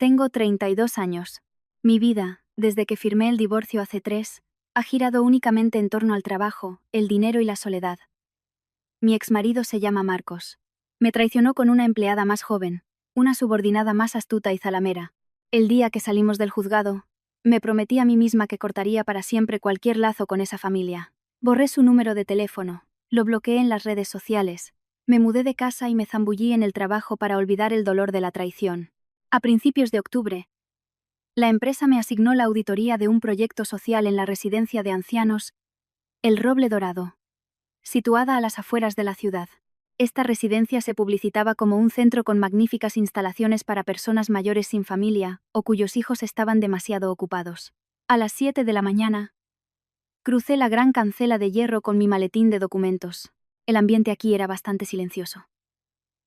Tengo 32 años. Mi vida, desde que firmé el divorcio hace 3, ha girado únicamente en torno al trabajo, el dinero y la soledad. Mi exmarido se llama Marcos. Me traicionó con una empleada más joven, una subordinada más astuta y zalamera. El día que salimos del juzgado, me prometí a mí misma que cortaría para siempre cualquier lazo con esa familia. Borré su número de teléfono, lo bloqueé en las redes sociales, me mudé de casa y me zambullí en el trabajo para olvidar el dolor de la traición. A principios de octubre, la empresa me asignó la auditoría de un proyecto social en la residencia de ancianos, El Roble Dorado, situada a las afueras de la ciudad. Esta residencia se publicitaba como un centro con magníficas instalaciones para personas mayores sin familia o cuyos hijos estaban demasiado ocupados. A las 7 de la mañana, crucé la gran cancela de hierro con mi maletín de documentos. El ambiente aquí era bastante silencioso.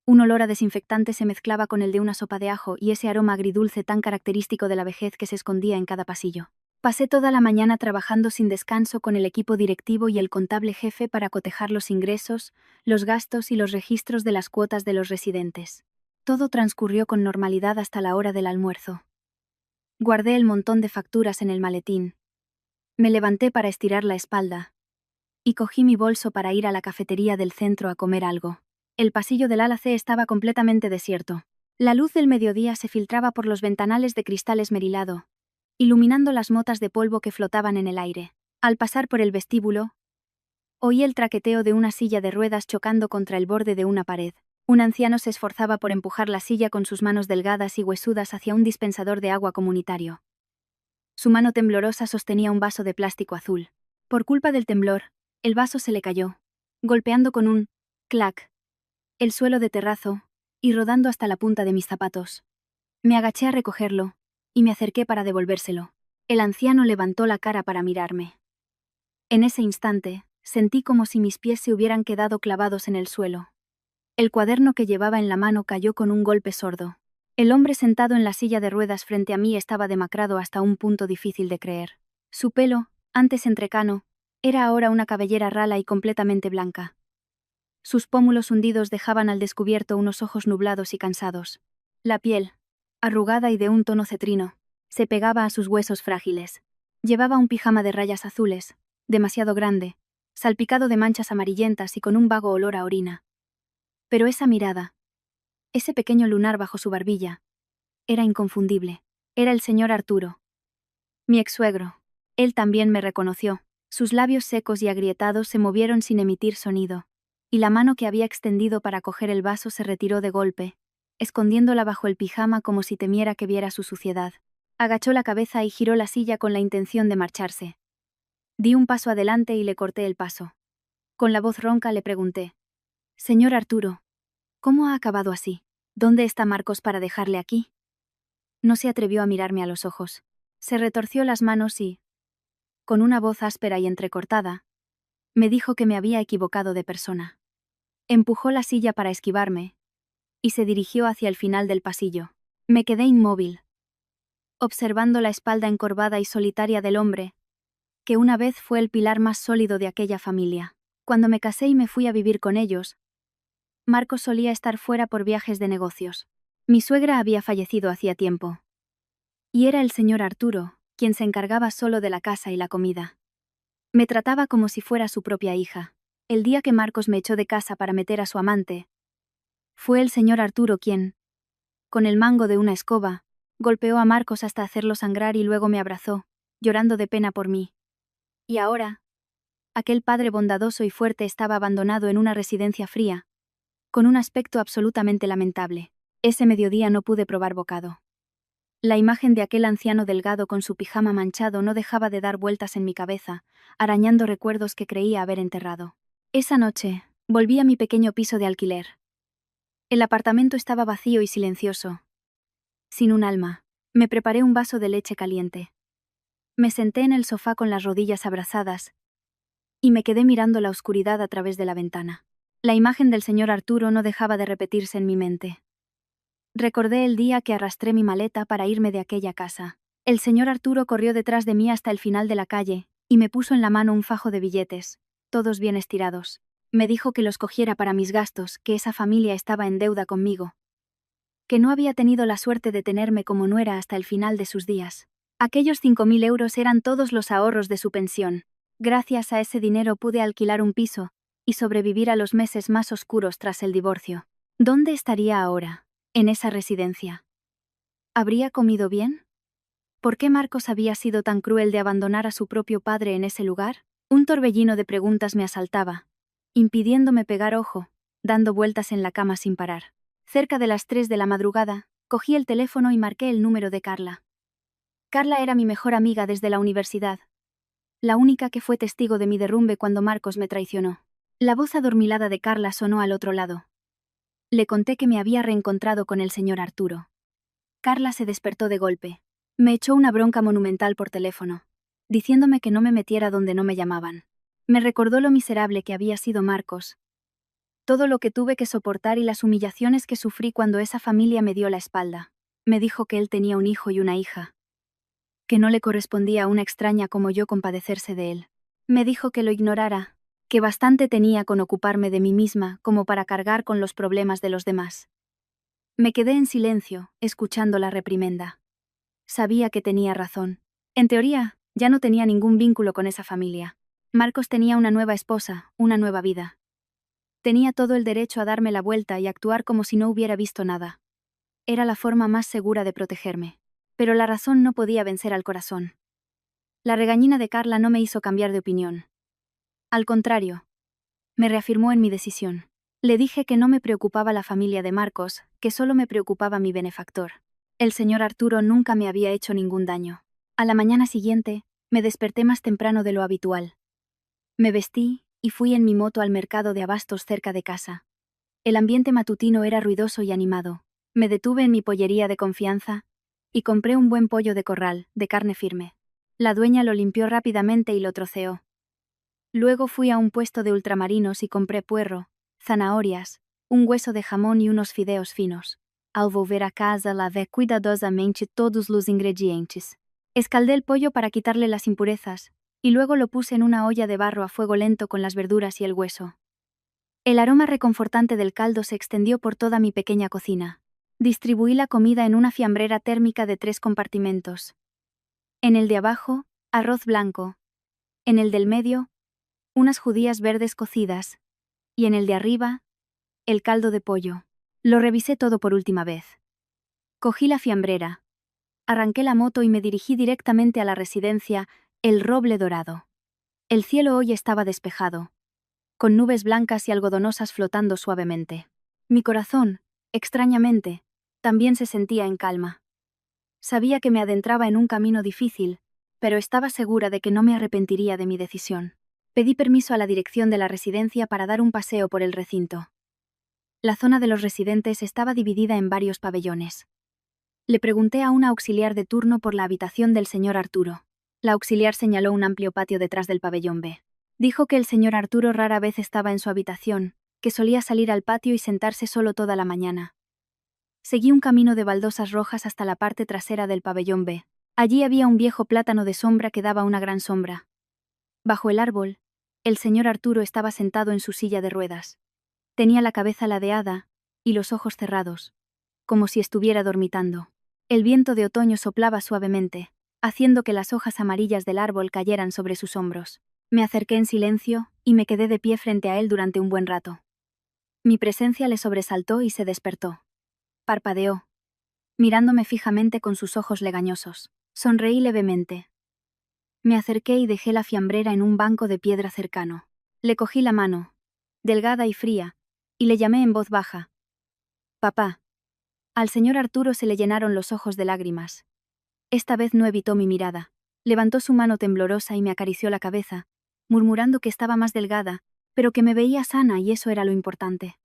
Un olor a desinfectante se mezclaba con el de una sopa de ajo y ese aroma agridulce tan característico de la vejez que se escondía en cada pasillo. Pasé toda la mañana trabajando sin descanso con el equipo directivo y el contable jefe para cotejar los ingresos, los gastos y los registros de las cuotas de los residentes. Todo transcurrió con normalidad hasta la hora del almuerzo. Guardé el montón de facturas en el maletín. Me levanté para estirar la espalda y cogí mi bolso para ir a la cafetería del centro a comer algo. El pasillo del ala C estaba completamente desierto. La luz del mediodía se filtraba por los ventanales de cristal esmerilado, iluminando las motas de polvo que flotaban en el aire. Al pasar por el vestíbulo, oí el traqueteo de una silla de ruedas chocando contra el borde de una pared. Un anciano se esforzaba por empujar la silla con sus manos delgadas y huesudas hacia un dispensador de agua comunitario. Su mano temblorosa sostenía un vaso de plástico azul. Por culpa del temblor, el vaso se le cayó, golpeando con un clac el suelo de terrazo y rodando hasta la punta de mis zapatos. Me agaché a recogerlo y me acerqué para devolvérselo. El anciano levantó la cara para mirarme. En ese instante, sentí como si mis pies se hubieran quedado clavados en el suelo. El cuaderno que llevaba en la mano cayó con un golpe sordo. El hombre sentado en la silla de ruedas frente a mí estaba demacrado hasta un punto difícil de creer. Su pelo, antes entrecano, era ahora una cabellera rala y completamente blanca. Sus pómulos hundidos dejaban al descubierto unos ojos nublados y cansados. La piel, arrugada y de un tono cetrino, se pegaba a sus huesos frágiles. Llevaba un pijama de rayas azules, demasiado grande, salpicado de manchas amarillentas y con un vago olor a orina. Pero esa mirada, ese pequeño lunar bajo su barbilla, era inconfundible. Era el señor Arturo, mi ex-suegro. Él también me reconoció. Sus labios secos y agrietados se movieron sin emitir sonido, y la mano que había extendido para coger el vaso se retiró de golpe, escondiéndola bajo el pijama como si temiera que viera su suciedad. Agachó la cabeza y giró la silla con la intención de marcharse. Di un paso adelante y le corté el paso. Con la voz ronca le pregunté: «Señor Arturo, ¿cómo ha acabado así? ¿Dónde está Marcos para dejarle aquí?» No se atrevió a mirarme a los ojos. Se retorció las manos y, con una voz áspera y entrecortada, me dijo que me había equivocado de persona. Empujó la silla para esquivarme y se dirigió hacia el final del pasillo. Me quedé inmóvil, observando la espalda encorvada y solitaria del hombre, que una vez fue el pilar más sólido de aquella familia. Cuando me casé y me fui a vivir con ellos, Marcos solía estar fuera por viajes de negocios. Mi suegra había fallecido hacía tiempo, y era el señor Arturo quien se encargaba solo de la casa y la comida. Me trataba como si fuera su propia hija. El día que Marcos me echó de casa para meter a su amante, fue el señor Arturo quien, con el mango de una escoba, golpeó a Marcos hasta hacerlo sangrar y luego me abrazó, llorando de pena por mí. Y ahora, aquel padre bondadoso y fuerte estaba abandonado en una residencia fría, con un aspecto absolutamente lamentable. Ese mediodía no pude probar bocado. La imagen de aquel anciano delgado con su pijama manchado no dejaba de dar vueltas en mi cabeza, arañando recuerdos que creía haber enterrado. Esa noche, volví a mi pequeño piso de alquiler. El apartamento estaba vacío y silencioso, sin un alma. Me preparé un vaso de leche caliente. Me senté en el sofá con las rodillas abrazadas y me quedé mirando la oscuridad a través de la ventana. La imagen del señor Arturo no dejaba de repetirse en mi mente. Recordé el día que arrastré mi maleta para irme de aquella casa. El señor Arturo corrió detrás de mí hasta el final de la calle y me puso en la mano un fajo de billetes, todos bien estirados. Me dijo que los cogiera para mis gastos, que esa familia estaba en deuda conmigo. que no había tenido la suerte de tenerme como nuera hasta el final de sus días. Aquellos 5.000 euros eran todos los ahorros de su pensión. Gracias a ese dinero pude alquilar un piso y sobrevivir a los meses más oscuros tras el divorcio. ¿Dónde estaría ahora? En esa residencia. ¿Habría comido bien? ¿Por qué Marcos había sido tan cruel de abandonar a su propio padre en ese lugar? Un torbellino de preguntas me asaltaba, impidiéndome pegar ojo, dando vueltas en la cama sin parar. Cerca de las 3 de la madrugada, cogí el teléfono y marqué el número de Carla. Carla era mi mejor amiga desde la universidad, la única que fue testigo de mi derrumbe cuando Marcos me traicionó. La voz adormilada de Carla sonó al otro lado. Le conté que me había reencontrado con el señor Arturo. Carla se despertó de golpe. Me echó una bronca monumental por teléfono, diciéndome que no me metiera donde no me llamaban. Me recordó lo miserable que había sido Marcos, todo lo que tuve que soportar y las humillaciones que sufrí cuando esa familia me dio la espalda. Me dijo que él tenía un hijo y una hija, que no le correspondía a una extraña como yo compadecerse de él. Me dijo que lo ignorara, que bastante tenía con ocuparme de mí misma como para cargar con los problemas de los demás. Me quedé en silencio, escuchando la reprimenda. Sabía que tenía razón. En teoría, ya no tenía ningún vínculo con esa familia. Marcos tenía una nueva esposa, una nueva vida. Tenía todo el derecho a darme la vuelta y actuar como si no hubiera visto nada. Era la forma más segura de protegerme. Pero la razón no podía vencer al corazón. La regañina de Carla no me hizo cambiar de opinión. Al contrario, me reafirmó en mi decisión. Le dije que no me preocupaba la familia de Marcos, que solo me preocupaba mi benefactor. El señor Arturo nunca me había hecho ningún daño. A la mañana siguiente, me desperté más temprano de lo habitual. Me vestí y fui en mi moto al mercado de abastos cerca de casa. El ambiente matutino era ruidoso y animado. Me detuve en mi pollería de confianza y compré un buen pollo de corral, de carne firme. La dueña lo limpió rápidamente y lo troceó. Luego fui a un puesto de ultramarinos y compré puerro, zanahorias, un hueso de jamón y unos fideos finos. Al volver a casa lavé cuidadosamente todos los ingredientes. Escaldé el pollo para quitarle las impurezas, y luego lo puse en una olla de barro a fuego lento con las verduras y el hueso. El aroma reconfortante del caldo se extendió por toda mi pequeña cocina. Distribuí la comida en una fiambrera térmica de 3 compartimentos. En el de abajo, arroz blanco. En el del medio, unas judías verdes cocidas. Y en el de arriba, el caldo de pollo. Lo revisé todo por última vez. Cogí la fiambrera. Arranqué la moto y me dirigí directamente a la residencia, El Roble Dorado. El cielo hoy estaba despejado, con nubes blancas y algodonosas flotando suavemente. Mi corazón, extrañamente, también se sentía en calma. Sabía que me adentraba en un camino difícil, pero estaba segura de que no me arrepentiría de mi decisión. Pedí permiso a la dirección de la residencia para dar un paseo por el recinto. La zona de los residentes estaba dividida en varios pabellones. Le pregunté a una auxiliar de turno por la habitación del señor Arturo. La auxiliar señaló un amplio patio detrás del pabellón B. Dijo que el señor Arturo rara vez estaba en su habitación, que solía salir al patio y sentarse solo toda la mañana. Seguí un camino de baldosas rojas hasta la parte trasera del pabellón B. Allí había un viejo plátano de sombra que daba una gran sombra. Bajo el árbol, el señor Arturo estaba sentado en su silla de ruedas. Tenía la cabeza ladeada y los ojos cerrados, como si estuviera dormitando. El viento de otoño soplaba suavemente, haciendo que las hojas amarillas del árbol cayeran sobre sus hombros. Me acerqué en silencio y me quedé de pie frente a él durante un buen rato. Mi presencia le sobresaltó y se despertó. Parpadeó, mirándome fijamente con sus ojos legañosos. Sonreí levemente. Me acerqué y dejé la fiambrera en un banco de piedra cercano. Le cogí la mano, delgada y fría, y le llamé en voz baja. «Papá». Al señor Arturo se le llenaron los ojos de lágrimas. Esta vez no evitó mi mirada. Levantó su mano temblorosa y me acarició la cabeza, murmurando que estaba más delgada, pero que me veía sana y eso era lo importante.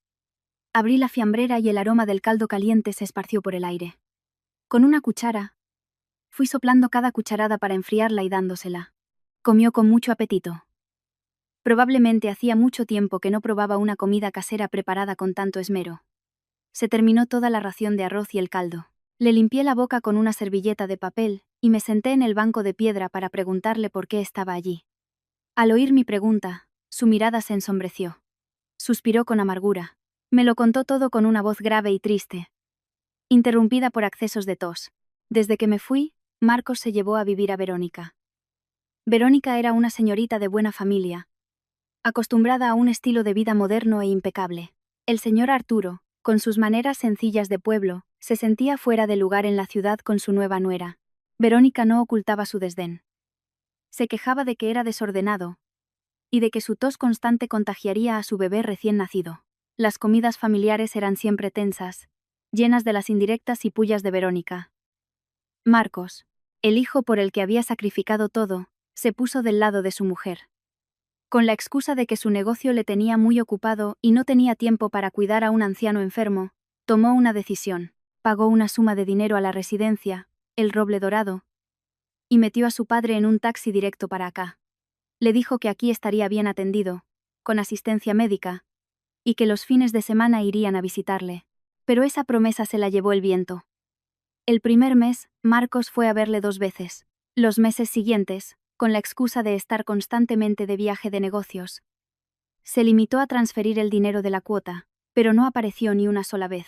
Abrí la fiambrera y el aroma del caldo caliente se esparció por el aire. Con una cuchara, fui soplando cada cucharada para enfriarla y dándosela. Comió con mucho apetito. Probablemente hacía mucho tiempo que no probaba una comida casera preparada con tanto esmero. Se terminó toda la ración de arroz y el caldo. Le limpié la boca con una servilleta de papel y me senté en el banco de piedra para preguntarle por qué estaba allí. Al oír mi pregunta, su mirada se ensombreció. Suspiró con amargura. Me lo contó todo con una voz grave y triste. interrumpida por accesos de tos. Desde que me fui, Marcos se llevó a vivir a Verónica. Verónica era una señorita de buena familia, acostumbrada a un estilo de vida moderno e impecable. El señor Arturo, con sus maneras sencillas de pueblo, se sentía fuera de lugar en la ciudad con su nueva nuera. Verónica no ocultaba su desdén. Se quejaba de que era desordenado y de que su tos constante contagiaría a su bebé recién nacido. Las comidas familiares eran siempre tensas, llenas de las indirectas y pullas de Verónica. Marcos, el hijo por el que había sacrificado todo, se puso del lado de su mujer. Con la excusa de que su negocio le tenía muy ocupado y no tenía tiempo para cuidar a un anciano enfermo, tomó una decisión. Pagó una suma de dinero a la residencia, el Roble Dorado, y metió a su padre en un taxi directo para acá. Le dijo que aquí estaría bien atendido, con asistencia médica, y que los fines de semana irían a visitarle. Pero esa promesa se la llevó el viento. El primer mes, Marcos fue a verle 2 veces. Los meses siguientes, con la excusa de estar constantemente de viaje de negocios, se limitó a transferir el dinero de la cuota, pero no apareció ni una sola vez.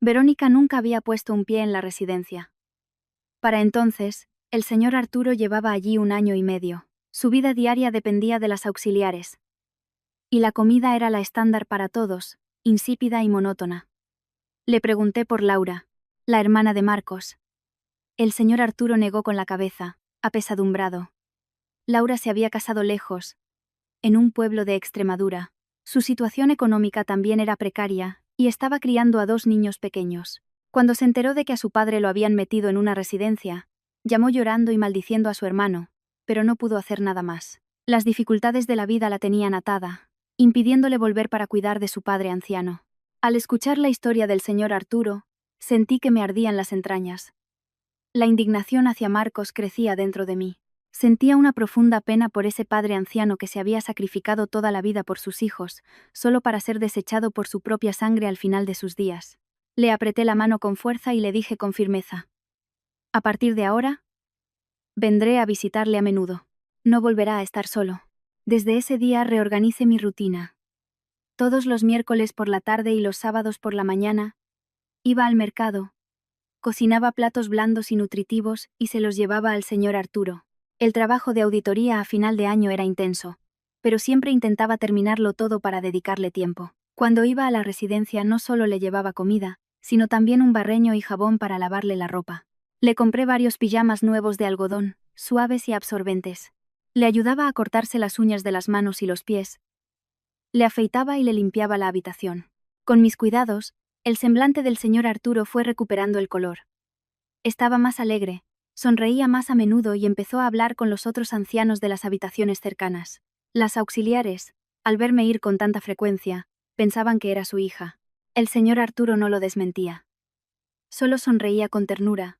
Verónica nunca había puesto un pie en la residencia. Para entonces, el señor Arturo llevaba allí 1 año y medio. Su vida diaria dependía de las auxiliares. Y la comida era la estándar para todos, insípida y monótona. Le pregunté por Laura, la hermana de Marcos. El señor Arturo negó con la cabeza, apesadumbrado. Laura se había casado lejos, en un pueblo de Extremadura. Su situación económica también era precaria, y estaba criando a 2 niños pequeños. Cuando se enteró de que a su padre lo habían metido en una residencia, llamó llorando y maldiciendo a su hermano, pero no pudo hacer nada más. Las dificultades de la vida la tenían atada, impidiéndole volver para cuidar de su padre anciano. Al escuchar la historia del señor Arturo, sentí que me ardían las entrañas. La indignación hacia Marcos crecía dentro de mí. Sentía una profunda pena por ese padre anciano que se había sacrificado toda la vida por sus hijos, solo para ser desechado por su propia sangre al final de sus días. Le apreté la mano con fuerza y le dije con firmeza: a partir de ahora, vendré a visitarle a menudo. No volverá a estar solo. Desde ese día reorganicé mi rutina. Todos los miércoles por la tarde y los sábados por la mañana, iba al mercado, cocinaba platos blandos y nutritivos y se los llevaba al señor Arturo. El trabajo de auditoría a final de año era intenso, pero siempre intentaba terminarlo todo para dedicarle tiempo. Cuando iba a la residencia no solo le llevaba comida, sino también un barreño y jabón para lavarle la ropa. Le compré varios pijamas nuevos de algodón, suaves y absorbentes. Le ayudaba a cortarse las uñas de las manos y los pies. Le afeitaba y le limpiaba la habitación. Con mis cuidados, el semblante del señor Arturo fue recuperando el color. Estaba más alegre, sonreía más a menudo y empezó a hablar con los otros ancianos de las habitaciones cercanas. Las auxiliares, al verme ir con tanta frecuencia, pensaban que era su hija. El señor Arturo no lo desmentía. Solo sonreía con ternura,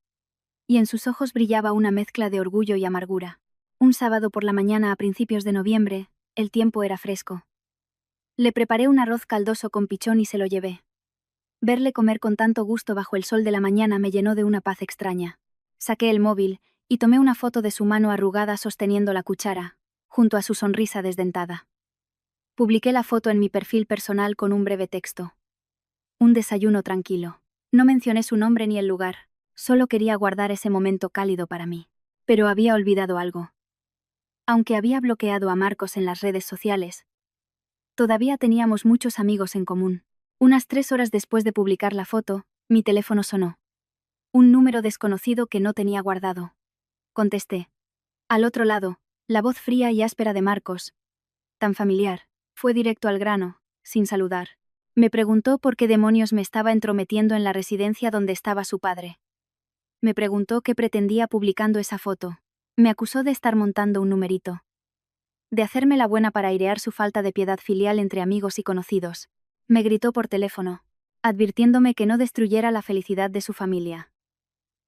y en sus ojos brillaba una mezcla de orgullo y amargura. Un sábado por la mañana a principios de noviembre, el tiempo era fresco. Le preparé un arroz caldoso con pichón y se lo llevé. Verle comer con tanto gusto bajo el sol de la mañana me llenó de una paz extraña. Saqué el móvil y tomé una foto de su mano arrugada sosteniendo la cuchara, junto a su sonrisa desdentada. Publiqué la foto en mi perfil personal con un breve texto. Un desayuno tranquilo. No mencioné su nombre ni el lugar, solo quería guardar ese momento cálido para mí. Pero había olvidado algo. Aunque había bloqueado a Marcos en las redes sociales, todavía teníamos muchos amigos en común. Unas 3 horas después de publicar la foto, mi teléfono sonó. Un número desconocido que no tenía guardado. Contesté. Al otro lado, la voz fría y áspera de Marcos, tan familiar, fue directo al grano, sin saludar. Me preguntó por qué demonios me estaba entrometiendo en la residencia donde estaba su padre. Me preguntó qué pretendía publicando esa foto. Me acusó de estar montando un numerito. De hacerme la buena para airear su falta de piedad filial entre amigos y conocidos. Me gritó por teléfono, advirtiéndome que no destruyera la felicidad de su familia.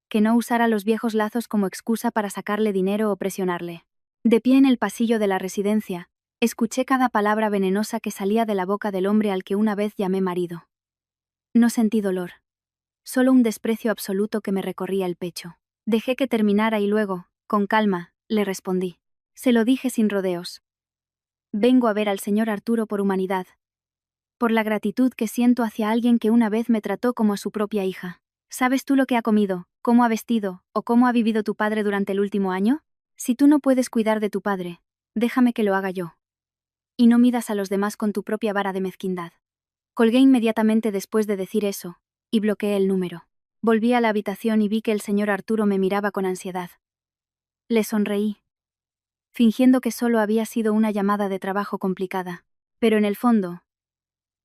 Que no usara los viejos lazos como excusa para sacarle dinero o presionarle. De pie en el pasillo de la residencia, escuché cada palabra venenosa que salía de la boca del hombre al que una vez llamé marido. No sentí dolor. Solo un desprecio absoluto que me recorría el pecho. Dejé que terminara y luego, con calma, le respondí. Se lo dije sin rodeos. Vengo a ver al señor Arturo por humanidad. Por la gratitud que siento hacia alguien que una vez me trató como a su propia hija. ¿Sabes tú lo que ha comido, cómo ha vestido, o cómo ha vivido tu padre durante el último año? Si tú no puedes cuidar de tu padre, déjame que lo haga yo. Y no midas a los demás con tu propia vara de mezquindad. Colgué inmediatamente después de decir eso, y bloqueé el número. Volví a la habitación y vi que el señor Arturo me miraba con ansiedad. Le sonreí, fingiendo que solo había sido una llamada de trabajo complicada. Pero en el fondo,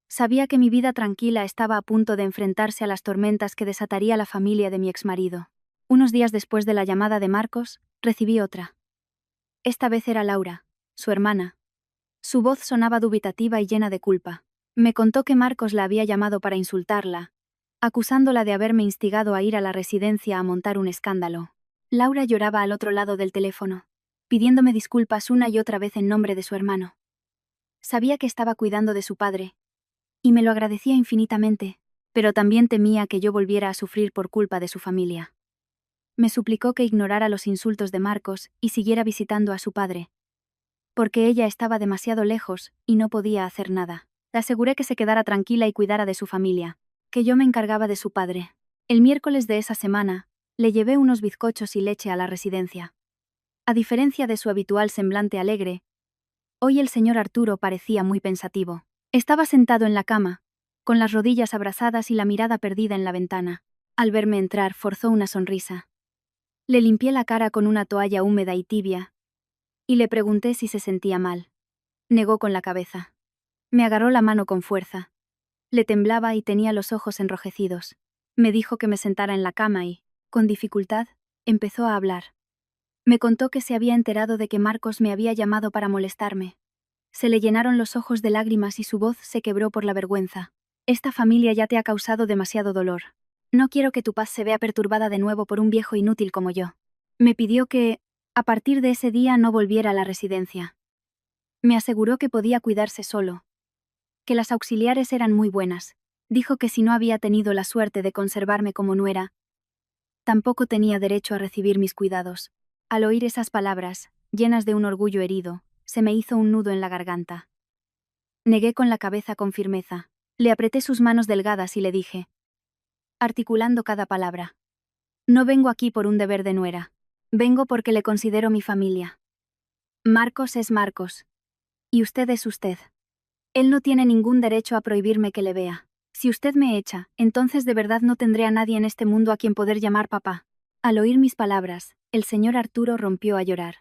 sabía que mi vida tranquila estaba a punto de enfrentarse a las tormentas que desataría la familia de mi exmarido. Unos días después de la llamada de Marcos, recibí otra. Esta vez era Laura, su hermana. Su voz sonaba dubitativa y llena de culpa. Me contó que Marcos la había llamado para insultarla, acusándola de haberme instigado a ir a la residencia a montar un escándalo. Laura lloraba al otro lado del teléfono, pidiéndome disculpas una y otra vez en nombre de su hermano. Sabía que estaba cuidando de su padre, y me lo agradecía infinitamente, pero también temía que yo volviera a sufrir por culpa de su familia. Me suplicó que ignorara los insultos de Marcos y siguiera visitando a su padre, porque ella estaba demasiado lejos y no podía hacer nada. Le aseguré que se quedara tranquila y cuidara de su familia, que yo me encargaba de su padre. El miércoles de esa semana, le llevé unos bizcochos y leche a la residencia. A diferencia de su habitual semblante alegre, hoy el señor Arturo parecía muy pensativo. Estaba sentado en la cama, con las rodillas abrazadas y la mirada perdida en la ventana. Al verme entrar, forzó una sonrisa. Le limpié la cara con una toalla húmeda y tibia, y le pregunté si se sentía mal. Negó con la cabeza. Me agarró la mano con fuerza. Le temblaba y tenía los ojos enrojecidos. Me dijo que me sentara en la cama y, con dificultad, empezó a hablar. Me contó que se había enterado de que Marcos me había llamado para molestarme. Se le llenaron los ojos de lágrimas y su voz se quebró por la vergüenza. Esta familia ya te ha causado demasiado dolor. No quiero que tu paz se vea perturbada de nuevo por un viejo inútil como yo. Me pidió que, a partir de ese día, no volviera a la residencia. Me aseguró que podía cuidarse solo, que las auxiliares eran muy buenas. Dijo que si no había tenido la suerte de conservarme como nuera, tampoco tenía derecho a recibir mis cuidados. Al oír esas palabras, llenas de un orgullo herido, se me hizo un nudo en la garganta. Negué con la cabeza con firmeza. Le apreté sus manos delgadas y le dije, articulando cada palabra: no vengo aquí por un deber de nuera. Vengo porque le considero mi familia. Marcos es Marcos. Y usted es usted. Él no tiene ningún derecho a prohibirme que le vea. Si usted me echa, entonces de verdad no tendré a nadie en este mundo a quien poder llamar papá. Al oír mis palabras, el señor Arturo rompió a llorar.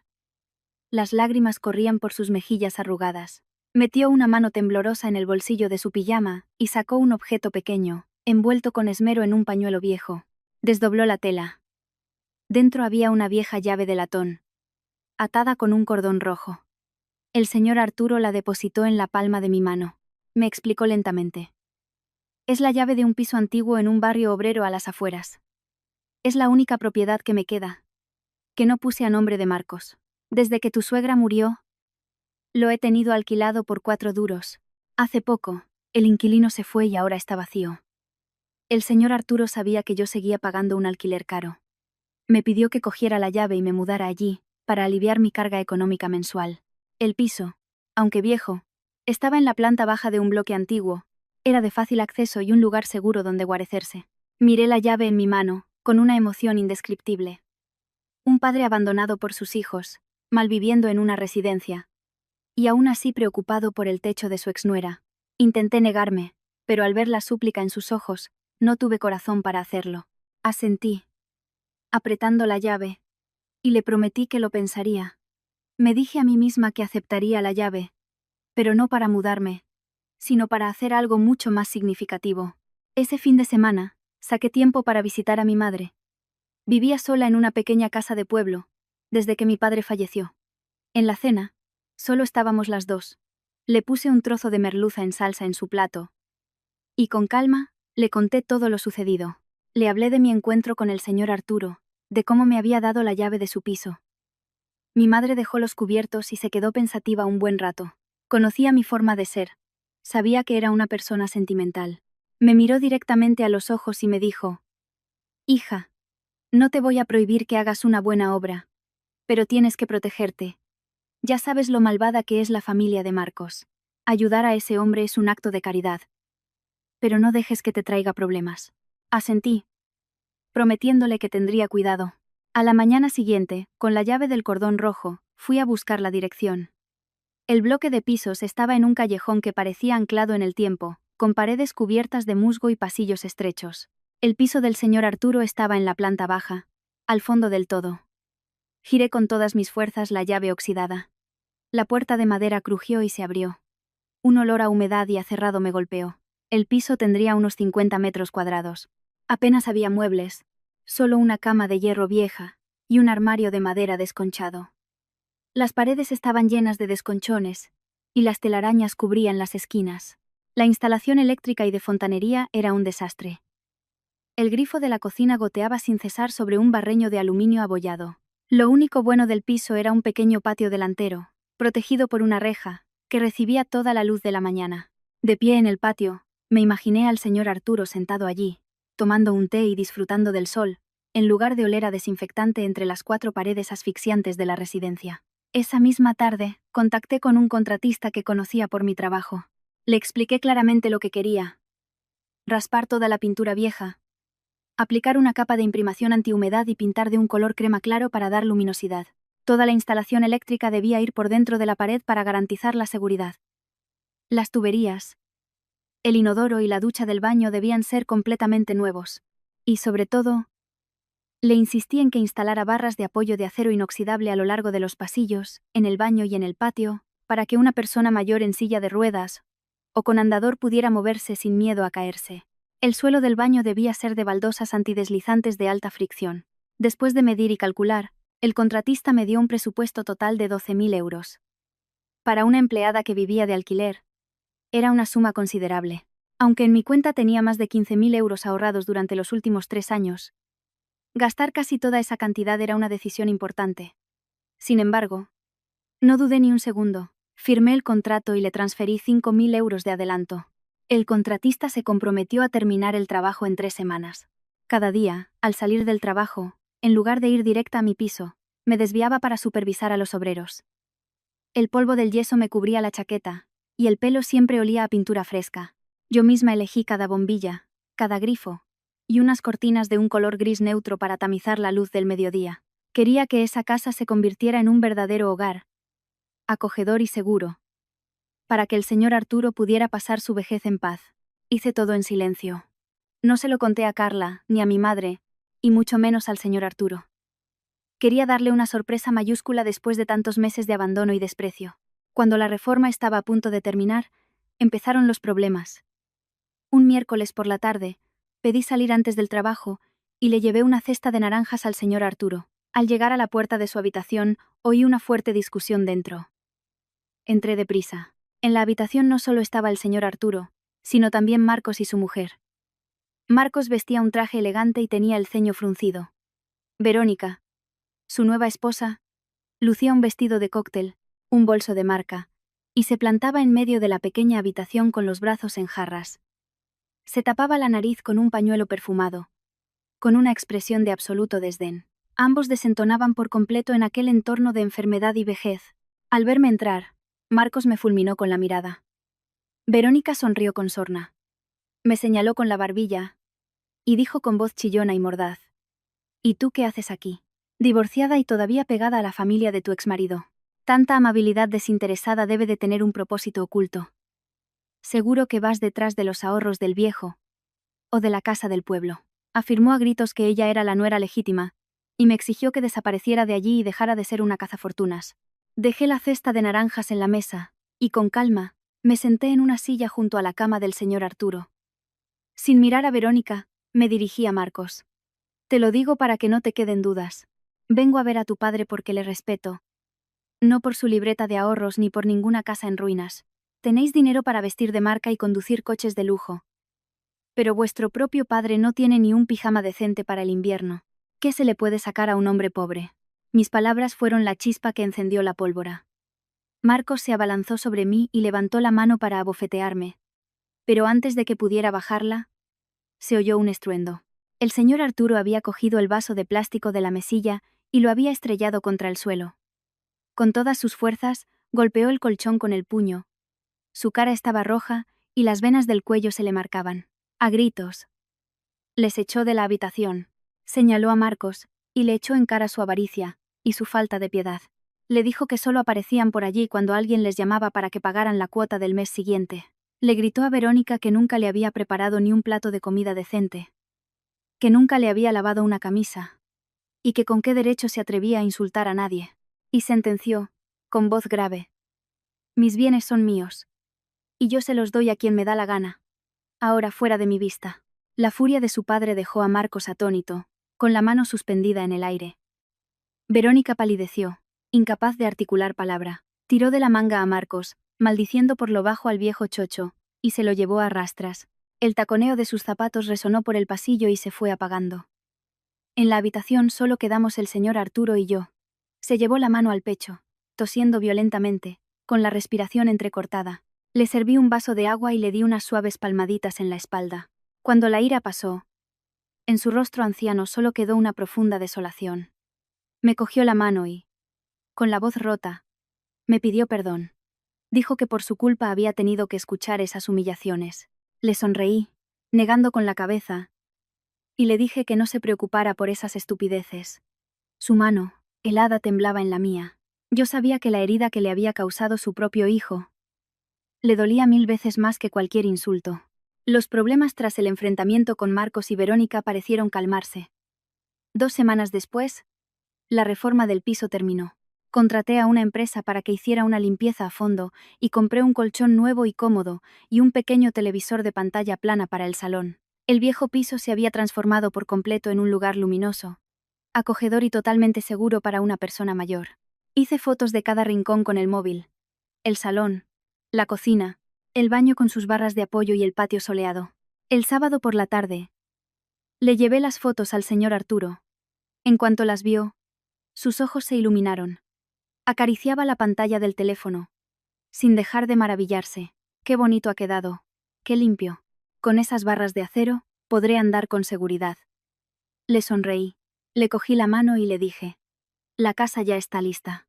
Las lágrimas corrían por sus mejillas arrugadas. Metió una mano temblorosa en el bolsillo de su pijama y sacó un objeto pequeño, envuelto con esmero en un pañuelo viejo. Desdobló la tela. Dentro había una vieja llave de latón, atada con un cordón rojo. El señor Arturo la depositó en la palma de mi mano. Me explicó lentamente. Es la llave de un piso antiguo en un barrio obrero a las afueras. Es la única propiedad que me queda, que no puse a nombre de Marcos. Desde que tu suegra murió, lo he tenido alquilado por 4 duros. Hace poco, el inquilino se fue y ahora está vacío. El señor Arturo sabía que yo seguía pagando un alquiler caro. Me pidió que cogiera la llave y me mudara allí, para aliviar mi carga económica mensual. El piso, aunque viejo, estaba en la planta baja de un bloque antiguo, era de fácil acceso y un lugar seguro donde guarecerse. Miré la llave en mi mano, con una emoción indescriptible. Un padre abandonado por sus hijos, malviviendo en una residencia, y aún así preocupado por el techo de su exnuera. Intenté negarme, pero al ver la súplica en sus ojos, no tuve corazón para hacerlo. Asentí, apretando la llave, y le prometí que lo pensaría. Me dije a mí misma que aceptaría la llave, pero no para mudarme, sino para hacer algo mucho más significativo. Ese fin de semana, saqué tiempo para visitar a mi madre. Vivía sola en una pequeña casa de pueblo, desde que mi padre falleció. En la cena, solo estábamos las dos. Le puse un trozo de merluza en salsa en su plato. Y con calma, le conté todo lo sucedido. Le hablé de mi encuentro con el señor Arturo, de cómo me había dado la llave de su piso. Mi madre dejó los cubiertos y se quedó pensativa un buen rato. Conocía mi forma de ser. Sabía que era una persona sentimental. Me miró directamente a los ojos y me dijo: hija, no te voy a prohibir que hagas una buena obra, pero tienes que protegerte. Ya sabes lo malvada que es la familia de Marcos. Ayudar a ese hombre es un acto de caridad. Pero no dejes que te traiga problemas. Asentí, prometiéndole que tendría cuidado. A la mañana siguiente, con la llave del cordón rojo, fui a buscar la dirección. El bloque de pisos estaba en un callejón que parecía anclado en el tiempo, con paredes cubiertas de musgo y pasillos estrechos. El piso del señor Arturo estaba en la planta baja, al fondo del todo. Giré con todas mis fuerzas la llave oxidada. La puerta de madera crujió y se abrió. Un olor a humedad y a cerrado me golpeó. El piso tendría unos 50 metros cuadrados. Apenas había muebles, solo una cama de hierro vieja y un armario de madera desconchado. Las paredes estaban llenas de desconchones, y las telarañas cubrían las esquinas. La instalación eléctrica y de fontanería era un desastre. El grifo de la cocina goteaba sin cesar sobre un barreño de aluminio abollado. Lo único bueno del piso era un pequeño patio delantero, protegido por una reja, que recibía toda la luz de la mañana. De pie en el patio, me imaginé al señor Arturo sentado allí, tomando un té y disfrutando del sol, en lugar de oler a desinfectante entre las 4 paredes asfixiantes de la residencia. Esa misma tarde, contacté con un contratista que conocía por mi trabajo. Le expliqué claramente lo que quería: raspar toda la pintura vieja, aplicar una capa de imprimación antihumedad y pintar de un color crema claro para dar luminosidad. Toda la instalación eléctrica debía ir por dentro de la pared para garantizar la seguridad. Las tuberías, el inodoro y la ducha del baño debían ser completamente nuevos. Y sobre todo, le insistí en que instalara barras de apoyo de acero inoxidable a lo largo de los pasillos, en el baño y en el patio, para que una persona mayor en silla de ruedas o con andador pudiera moverse sin miedo a caerse. El suelo del baño debía ser de baldosas antideslizantes de alta fricción. Después de medir y calcular, el contratista me dio un presupuesto total de 12.000 euros. Para una empleada que vivía de alquiler, era una suma considerable. Aunque en mi cuenta tenía más de 15.000 euros ahorrados durante los últimos 3 años, gastar casi toda esa cantidad era una decisión importante. Sin embargo, no dudé ni un segundo. Firmé el contrato y le transferí 5.000 euros de adelanto. El contratista se comprometió a terminar el trabajo en 3 semanas. Cada día, al salir del trabajo, en lugar de ir directa a mi piso, me desviaba para supervisar a los obreros. El polvo del yeso me cubría la chaqueta, y el pelo siempre olía a pintura fresca. Yo misma elegí cada bombilla, cada grifo, y unas cortinas de un color gris neutro para tamizar la luz del mediodía. Quería que esa casa se convirtiera en un verdadero hogar, acogedor y seguro, para que el señor Arturo pudiera pasar su vejez en paz. Hice todo en silencio. No se lo conté a Carla, ni a mi madre, y mucho menos al señor Arturo. Quería darle una sorpresa mayúscula después de tantos meses de abandono y desprecio. Cuando la reforma estaba a punto de terminar, empezaron los problemas. Un miércoles por la tarde, pedí salir antes del trabajo y le llevé una cesta de naranjas al señor Arturo. Al llegar a la puerta de su habitación, oí una fuerte discusión dentro. Entré deprisa. En la habitación no solo estaba el señor Arturo, sino también Marcos y su mujer. Marcos vestía un traje elegante y tenía el ceño fruncido. Verónica, su nueva esposa, lucía un vestido de cóctel, un bolso de marca, y se plantaba en medio de la pequeña habitación con los brazos en jarras. Se tapaba la nariz con un pañuelo perfumado, con una expresión de absoluto desdén. Ambos desentonaban por completo en aquel entorno de enfermedad y vejez. Al verme entrar, Marcos me fulminó con la mirada. Verónica sonrió con sorna. Me señaló con la barbilla y dijo con voz chillona y mordaz: ¿Y tú qué haces aquí? Divorciada y todavía pegada a la familia de tu exmarido. Tanta amabilidad desinteresada debe de tener un propósito oculto. Seguro que vas detrás de los ahorros del viejo o de la casa del pueblo. Afirmó a gritos que ella era la nuera legítima, y me exigió que desapareciera de allí y dejara de ser una cazafortunas. Dejé la cesta de naranjas en la mesa, y con calma, me senté en una silla junto a la cama del señor Arturo. Sin mirar a Verónica, me dirigí a Marcos. Te lo digo para que no te queden dudas. Vengo a ver a tu padre porque le respeto. No por su libreta de ahorros ni por ninguna casa en ruinas. Tenéis dinero para vestir de marca y conducir coches de lujo. Pero vuestro propio padre no tiene ni un pijama decente para el invierno. ¿Qué se le puede sacar a un hombre pobre? Mis palabras fueron la chispa que encendió la pólvora. Marcos se abalanzó sobre mí y levantó la mano para abofetearme. Pero antes de que pudiera bajarla, se oyó un estruendo. El señor Arturo había cogido el vaso de plástico de la mesilla y lo había estrellado contra el suelo. Con todas sus fuerzas, golpeó el colchón con el puño. Su cara estaba roja y las venas del cuello se le marcaban. A gritos les echó de la habitación. Señaló a Marcos, y le echó en cara su avaricia, y su falta de piedad. Le dijo que solo aparecían por allí cuando alguien les llamaba para que pagaran la cuota del mes siguiente. Le gritó a Verónica que nunca le había preparado ni un plato de comida decente, que nunca le había lavado una camisa, y que con qué derecho se atrevía a insultar a nadie. Y sentenció, con voz grave: mis bienes son míos, y yo se los doy a quien me da la gana. Ahora fuera de mi vista. La furia de su padre dejó a Marcos atónito, con la mano suspendida en el aire. Verónica palideció, incapaz de articular palabra. Tiró de la manga a Marcos, maldiciendo por lo bajo al viejo chocho, y se lo llevó a rastras. El taconeo de sus zapatos resonó por el pasillo y se fue apagando. En la habitación solo quedamos el señor Arturo y yo. Se llevó la mano al pecho, tosiendo violentamente, con la respiración entrecortada. Le serví un vaso de agua y le di unas suaves palmaditas en la espalda. Cuando la ira pasó, en su rostro anciano solo quedó una profunda desolación. Me cogió la mano y, con la voz rota, me pidió perdón. Dijo que por su culpa había tenido que escuchar esas humillaciones. Le sonreí, negando con la cabeza, y le dije que no se preocupara por esas estupideces. Su mano, helada, temblaba en la mía. Yo sabía que la herida que le había causado su propio hijo le dolía 1000 veces más que cualquier insulto. Los problemas tras el enfrentamiento con Marcos y Verónica parecieron calmarse. 2 semanas después, la reforma del piso terminó. Contraté a una empresa para que hiciera una limpieza a fondo y compré un colchón nuevo y cómodo y un pequeño televisor de pantalla plana para el salón. El viejo piso se había transformado por completo en un lugar luminoso, acogedor y totalmente seguro para una persona mayor. Hice fotos de cada rincón con el móvil. El salón, la cocina, el baño con sus barras de apoyo y el patio soleado. El sábado por la tarde, le llevé las fotos al señor Arturo. En cuanto las vio, sus ojos se iluminaron. Acariciaba la pantalla del teléfono, sin dejar de maravillarse. Qué bonito ha quedado, qué limpio. Con esas barras de acero, podré andar con seguridad. Le sonreí, le cogí la mano y le dije: la casa ya está lista.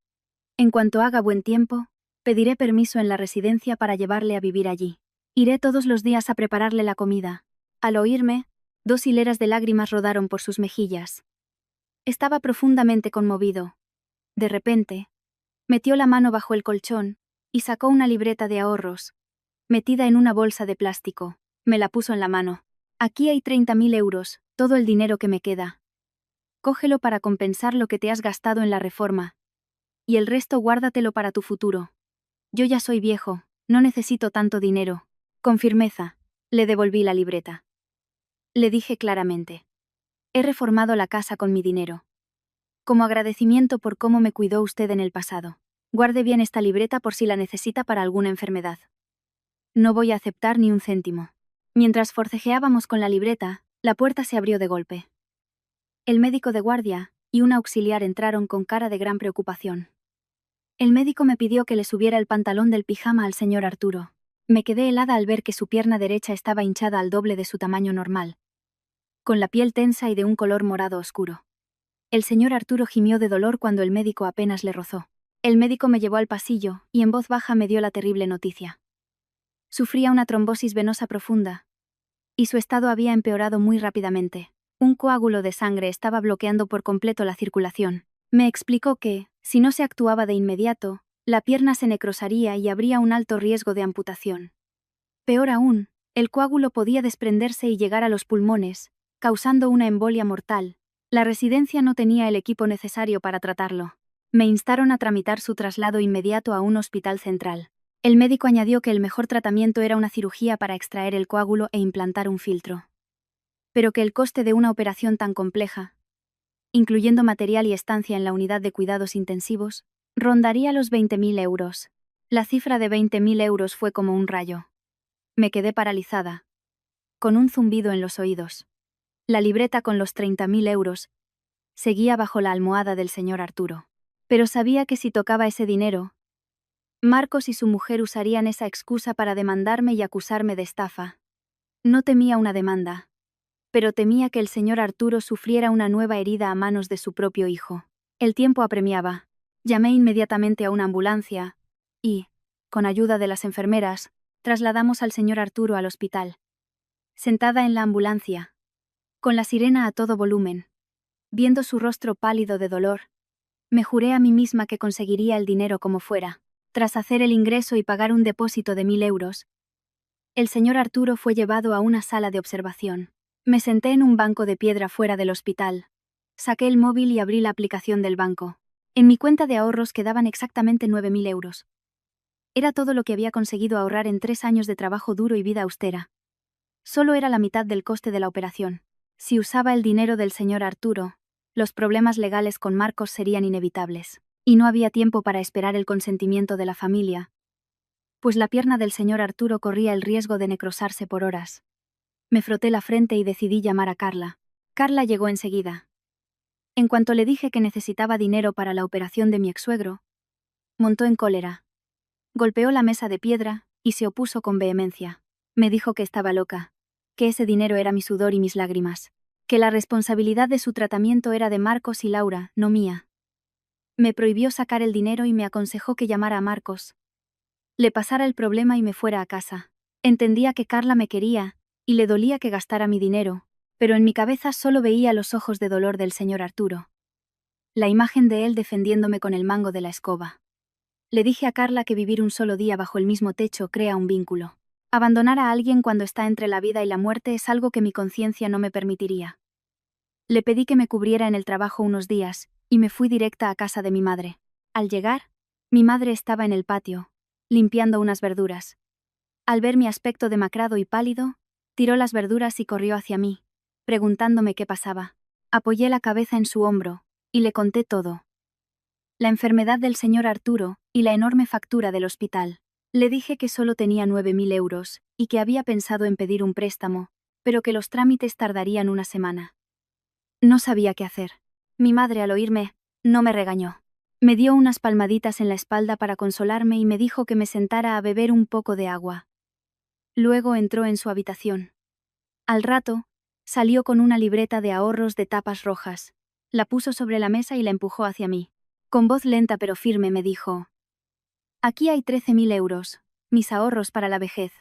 En cuanto haga buen tiempo, pediré permiso en la residencia para llevarle a vivir allí. Iré todos los días a prepararle la comida. Al oírme, 2 hileras de lágrimas rodaron por sus mejillas. Estaba profundamente conmovido. De repente, metió la mano bajo el colchón y sacó una libreta de ahorros, metida en una bolsa de plástico. Me la puso en la mano. Aquí hay 30.000 euros, todo el dinero que me queda. Cógelo para compensar lo que te has gastado en la reforma. Y el resto guárdatelo para tu futuro. Yo ya soy viejo, no necesito tanto dinero. Con firmeza, le devolví la libreta. Le dije claramente: he reformado la casa con mi dinero. Como agradecimiento por cómo me cuidó usted en el pasado. Guarde bien esta libreta por si la necesita para alguna enfermedad. No voy a aceptar ni un céntimo. Mientras forcejeábamos con la libreta, la puerta se abrió de golpe. El médico de guardia y un auxiliar entraron con cara de gran preocupación. El médico me pidió que le subiera el pantalón del pijama al señor Arturo. Me quedé helada al ver que su pierna derecha estaba hinchada al doble de su tamaño normal, con la piel tensa y de un color morado oscuro. El señor Arturo gimió de dolor cuando el médico apenas le rozó. El médico me llevó al pasillo y en voz baja me dio la terrible noticia. Sufría una trombosis venosa profunda, y su estado había empeorado muy rápidamente. Un coágulo de sangre estaba bloqueando por completo la circulación. Me explicó que, si no se actuaba de inmediato, la pierna se necrosaría y habría un alto riesgo de amputación. Peor aún, el coágulo podía desprenderse y llegar a los pulmones, causando una embolia mortal. La residencia no tenía el equipo necesario para tratarlo. Me instaron a tramitar su traslado inmediato a un hospital central. El médico añadió que el mejor tratamiento era una cirugía para extraer el coágulo e implantar un filtro. Pero que el coste de una operación tan compleja, incluyendo material y estancia en la unidad de cuidados intensivos, rondaría los 20.000 euros. La cifra de 20.000 euros fue como un rayo. Me quedé paralizada, con un zumbido en los oídos. La libreta con los 30.000 euros seguía bajo la almohada del señor Arturo. Pero sabía que si tocaba ese dinero, Marcos y su mujer usarían esa excusa para demandarme y acusarme de estafa. No temía una demanda, pero temía que el señor Arturo sufriera una nueva herida a manos de su propio hijo. El tiempo apremiaba. Llamé inmediatamente a una ambulancia y, con ayuda de las enfermeras, trasladamos al señor Arturo al hospital. Sentada en la ambulancia, con la sirena a todo volumen, Viendo su rostro pálido de dolor, me juré a mí misma que conseguiría el dinero como fuera. Tras hacer el ingreso y pagar un depósito de 1.000 euros, el señor Arturo fue llevado a una sala de observación. Me senté en un banco de piedra fuera del hospital. Saqué el móvil y abrí la aplicación del banco. En mi cuenta de ahorros quedaban exactamente 9.000 euros. Era todo lo que había conseguido ahorrar en 3 años de trabajo duro y vida austera. Solo era la mitad del coste de la operación. Si usaba el dinero del señor Arturo, los problemas legales con Marcos serían inevitables. Y no había tiempo para esperar el consentimiento de la familia, pues la pierna del señor Arturo corría el riesgo de necrosarse por horas. Me froté la frente y decidí llamar a Carla. Carla llegó enseguida. En cuanto le dije que necesitaba dinero para la operación de mi exsuegro, montó en cólera. Golpeó la mesa de piedra y se opuso con vehemencia. Me dijo que estaba loca, que ese dinero era mi sudor y mis lágrimas, que la responsabilidad de su tratamiento era de Marcos y Laura, no mía. Me prohibió sacar el dinero y me aconsejó que llamara a Marcos, le pasara el problema y me fuera a casa. Entendía que Carla me quería, y le dolía que gastara mi dinero, pero en mi cabeza solo veía los ojos de dolor del señor Arturo. La imagen de él defendiéndome con el mango de la escoba. Le dije a Carla que vivir un solo día bajo el mismo techo crea un vínculo. Abandonar a alguien cuando está entre la vida y la muerte es algo que mi conciencia no me permitiría. Le pedí que me cubriera en el trabajo unos días, y me fui directa a casa de mi madre. Al llegar, mi madre estaba en el patio, limpiando unas verduras. Al ver mi aspecto demacrado y pálido, tiró las verduras y corrió hacia mí, preguntándome qué pasaba. Apoyé la cabeza en su hombro, y le conté todo. La enfermedad del señor Arturo, y la enorme factura del hospital. Le dije que solo tenía 9.000 euros, y que había pensado en pedir un préstamo, pero que los trámites tardarían una semana. No sabía qué hacer. Mi madre, al oírme, no me regañó. Me dio unas palmaditas en la espalda para consolarme y me dijo que me sentara a beber un poco de agua. Luego entró en su habitación. Al rato, salió con una libreta de ahorros de tapas rojas. La puso sobre la mesa y la empujó hacia mí. Con voz lenta pero firme me dijo: «Aquí hay 13.000 euros, mis ahorros para la vejez.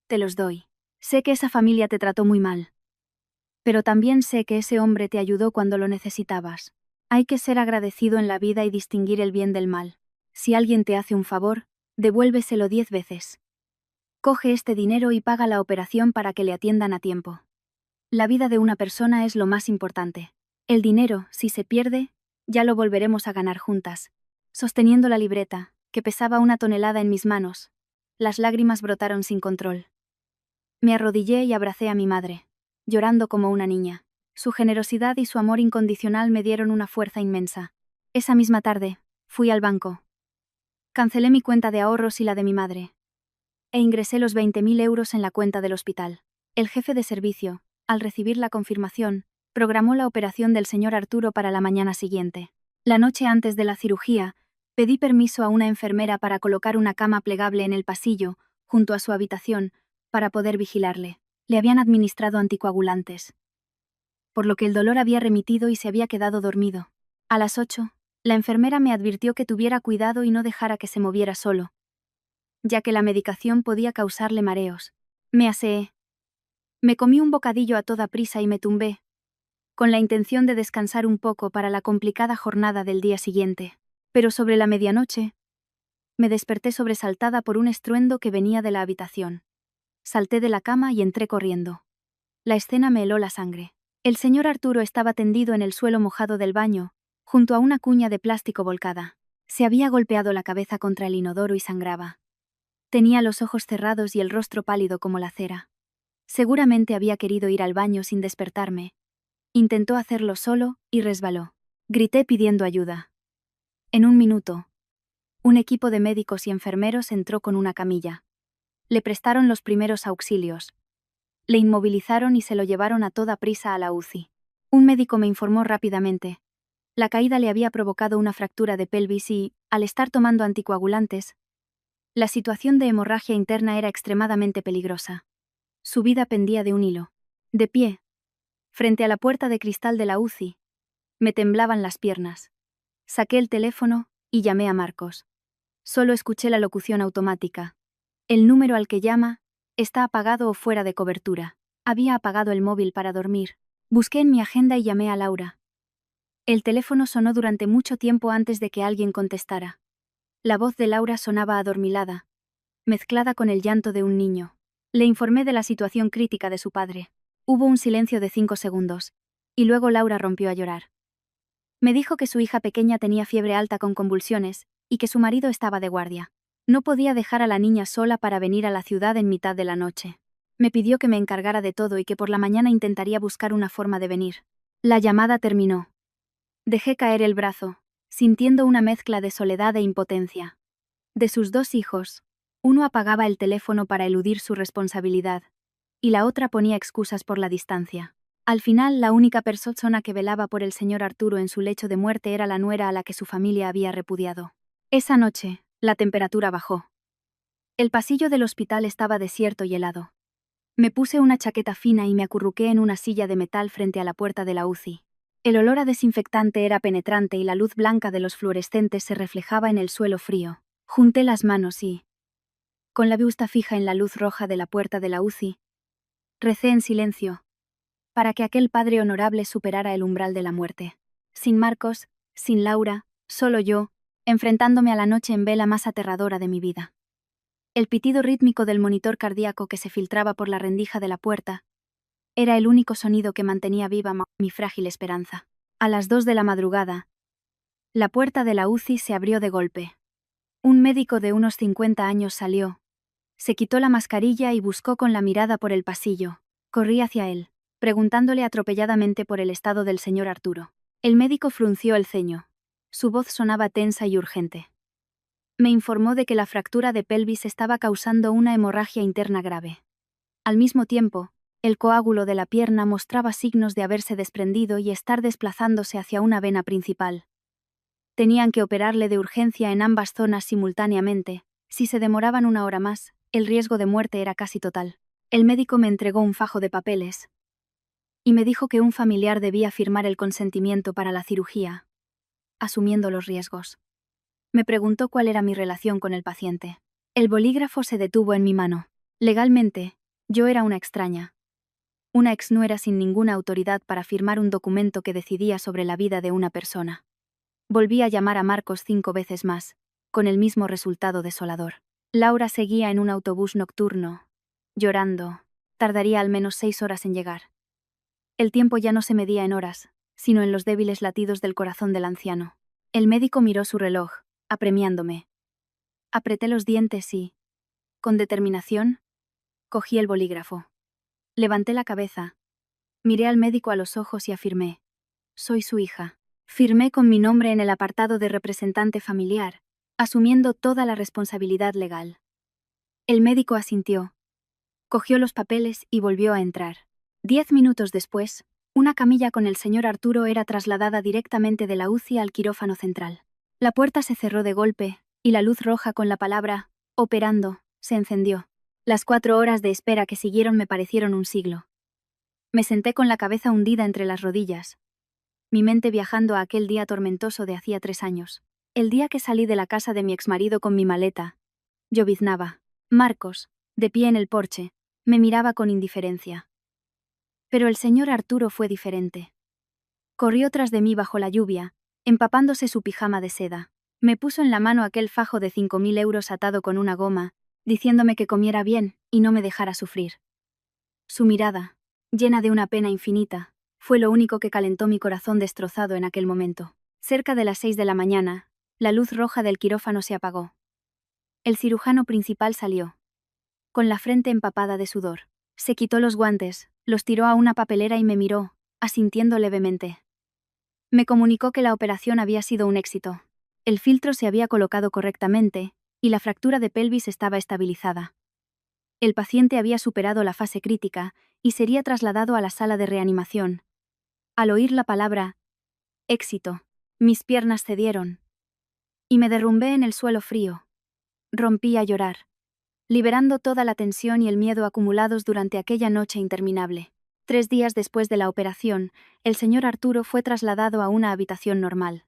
Te los doy. Sé que esa familia te trató muy mal. Pero también sé que ese hombre te ayudó cuando lo necesitabas. Hay que ser agradecido en la vida y distinguir el bien del mal. Si alguien te hace un favor, devuélveselo 10 veces. Coge este dinero y paga la operación para que le atiendan a tiempo. La vida de una persona es lo más importante. El dinero, si se pierde, ya lo volveremos a ganar juntas». Sosteniendo la libreta, que pesaba 1 tonelada en mis manos, las lágrimas brotaron sin control. Me arrodillé y abracé a mi madre, llorando como una niña. Su generosidad y su amor incondicional me dieron una fuerza inmensa. Esa misma tarde, fui al banco. Cancelé mi cuenta de ahorros y la de mi madre, e ingresé los 20.000 euros en la cuenta del hospital. El jefe de servicio, al recibir la confirmación, programó la operación del señor Arturo para la mañana siguiente. La noche antes de la cirugía, pedí permiso a una enfermera para colocar una cama plegable en el pasillo, junto a su habitación, para poder vigilarle. Le habían administrado anticoagulantes, por lo que el dolor había remitido y se había quedado dormido. A las 8, la enfermera me advirtió que tuviera cuidado y no dejara que se moviera solo, ya que la medicación podía causarle mareos. Me aseé. Me comí un bocadillo a toda prisa y me tumbé, con la intención de descansar un poco para la complicada jornada del día siguiente. Pero sobre la medianoche, me desperté sobresaltada por un estruendo que venía de la habitación. Salté de la cama y entré corriendo. La escena me heló la sangre. El señor Arturo estaba tendido en el suelo mojado del baño, junto a una cuña de plástico volcada. Se había golpeado la cabeza contra el inodoro y sangraba. Tenía los ojos cerrados y el rostro pálido como la cera. Seguramente había querido ir al baño sin despertarme. Intentó hacerlo solo y resbaló. Grité pidiendo ayuda. En un minuto, un equipo de médicos y enfermeros entró con una camilla. Le prestaron los primeros auxilios. Le inmovilizaron y se lo llevaron a toda prisa a la UCI. Un médico me informó rápidamente. La caída le había provocado una fractura de pelvis y, al estar tomando anticoagulantes, la situación de hemorragia interna era extremadamente peligrosa. Su vida pendía de un hilo. De pie, frente a la puerta de cristal de la UCI, me temblaban las piernas. Saqué el teléfono y llamé a Marcos. Solo escuché la locución automática. El número al que llama está apagado o fuera de cobertura. Había apagado el móvil para dormir. Busqué en mi agenda y llamé a Laura. El teléfono sonó durante mucho tiempo antes de que alguien contestara. La voz de Laura sonaba adormilada, mezclada con el llanto de un niño. Le informé de la situación crítica de su padre. Hubo un silencio de 5 segundos, y luego Laura rompió a llorar. Me dijo que su hija pequeña tenía fiebre alta con convulsiones, y que su marido estaba de guardia. No podía dejar a la niña sola para venir a la ciudad en mitad de la noche. Me pidió que me encargara de todo y que por la mañana intentaría buscar una forma de venir. La llamada terminó. Dejé caer el brazo, sintiendo una mezcla de soledad e impotencia. De sus 2 hijos, uno apagaba el teléfono para eludir su responsabilidad, y la otra ponía excusas por la distancia. Al final, la única persona que velaba por el señor Arturo en su lecho de muerte era la nuera a la que su familia había repudiado. Esa noche, la temperatura bajó. El pasillo del hospital estaba desierto y helado. Me puse una chaqueta fina y me acurruqué en una silla de metal frente a la puerta de la UCI. El olor a desinfectante era penetrante y la luz blanca de los fluorescentes se reflejaba en el suelo frío. Junté las manos y, con la vista fija en la luz roja de la puerta de la UCI, recé en silencio, para que aquel padre honorable superara el umbral de la muerte. Sin Marcos, sin Laura, solo yo, enfrentándome a la noche en vela más aterradora de mi vida. El pitido rítmico del monitor cardíaco que se filtraba por la rendija de la puerta era el único sonido que mantenía viva mi frágil esperanza. A las 2 de la madrugada, la puerta de la UCI se abrió de golpe. Un médico de unos 50 años salió. Se quitó la mascarilla y buscó con la mirada por el pasillo. Corrí hacia él, preguntándole atropelladamente por el estado del señor Arturo. El médico frunció el ceño. Su voz sonaba tensa y urgente. Me informó de que la fractura de pelvis estaba causando una hemorragia interna grave. Al mismo tiempo, el coágulo de la pierna mostraba signos de haberse desprendido y estar desplazándose hacia una vena principal. Tenían que operarle de urgencia en ambas zonas simultáneamente. Si se demoraban 1 hora más, el riesgo de muerte era casi total. El médico me entregó un fajo de papeles y me dijo que un familiar debía firmar el consentimiento para la cirugía, asumiendo los riesgos. Me preguntó cuál era mi relación con el paciente. El bolígrafo se detuvo en mi mano. Legalmente, yo era una extraña. Una exnuera sin ninguna autoridad para firmar un documento que decidía sobre la vida de una persona. Volví a llamar a Marcos 5 veces más, con el mismo resultado desolador. Laura seguía en un autobús nocturno, llorando. Tardaría al menos 6 horas en llegar. El tiempo ya no se medía en horas, sino en los débiles latidos del corazón del anciano. El médico miró su reloj, apremiándome. Apreté los dientes y, con determinación, cogí el bolígrafo. Levanté la cabeza, miré al médico a los ojos y afirmé: soy su hija. Firmé con mi nombre en el apartado de representante familiar, asumiendo toda la responsabilidad legal. El médico asintió, cogió los papeles y volvió a entrar. 10 minutos después, una camilla con el señor Arturo era trasladada directamente de la UCI al quirófano central. La puerta se cerró de golpe, y la luz roja con la palabra «operando» se encendió. Las 4 horas de espera que siguieron me parecieron un siglo. Me senté con la cabeza hundida entre las rodillas, mi mente viajando a aquel día tormentoso de hacía 3 años. El día que salí de la casa de mi exmarido con mi maleta, lloviznaba. Marcos, de pie en el porche, me miraba con indiferencia. Pero el señor Arturo fue diferente. Corrió tras de mí bajo la lluvia, empapándose su pijama de seda. Me puso en la mano aquel fajo de 5.000 euros atado con una goma, diciéndome que comiera bien y no me dejara sufrir. Su mirada, llena de una pena infinita, fue lo único que calentó mi corazón destrozado en aquel momento. Cerca de las 6 de la mañana, la luz roja del quirófano se apagó. El cirujano principal salió, con la frente empapada de sudor. Se quitó los guantes, los tiró a una papelera y me miró, asintiendo levemente. Me comunicó que la operación había sido un éxito. El filtro se había colocado correctamente, y la fractura de pelvis estaba estabilizada. El paciente había superado la fase crítica y sería trasladado a la sala de reanimación. Al oír la palabra éxito, mis piernas cedieron y me derrumbé en el suelo frío. Rompí a llorar, liberando toda la tensión y el miedo acumulados durante aquella noche interminable. 3 días después de la operación, el señor Arturo fue trasladado a una habitación normal.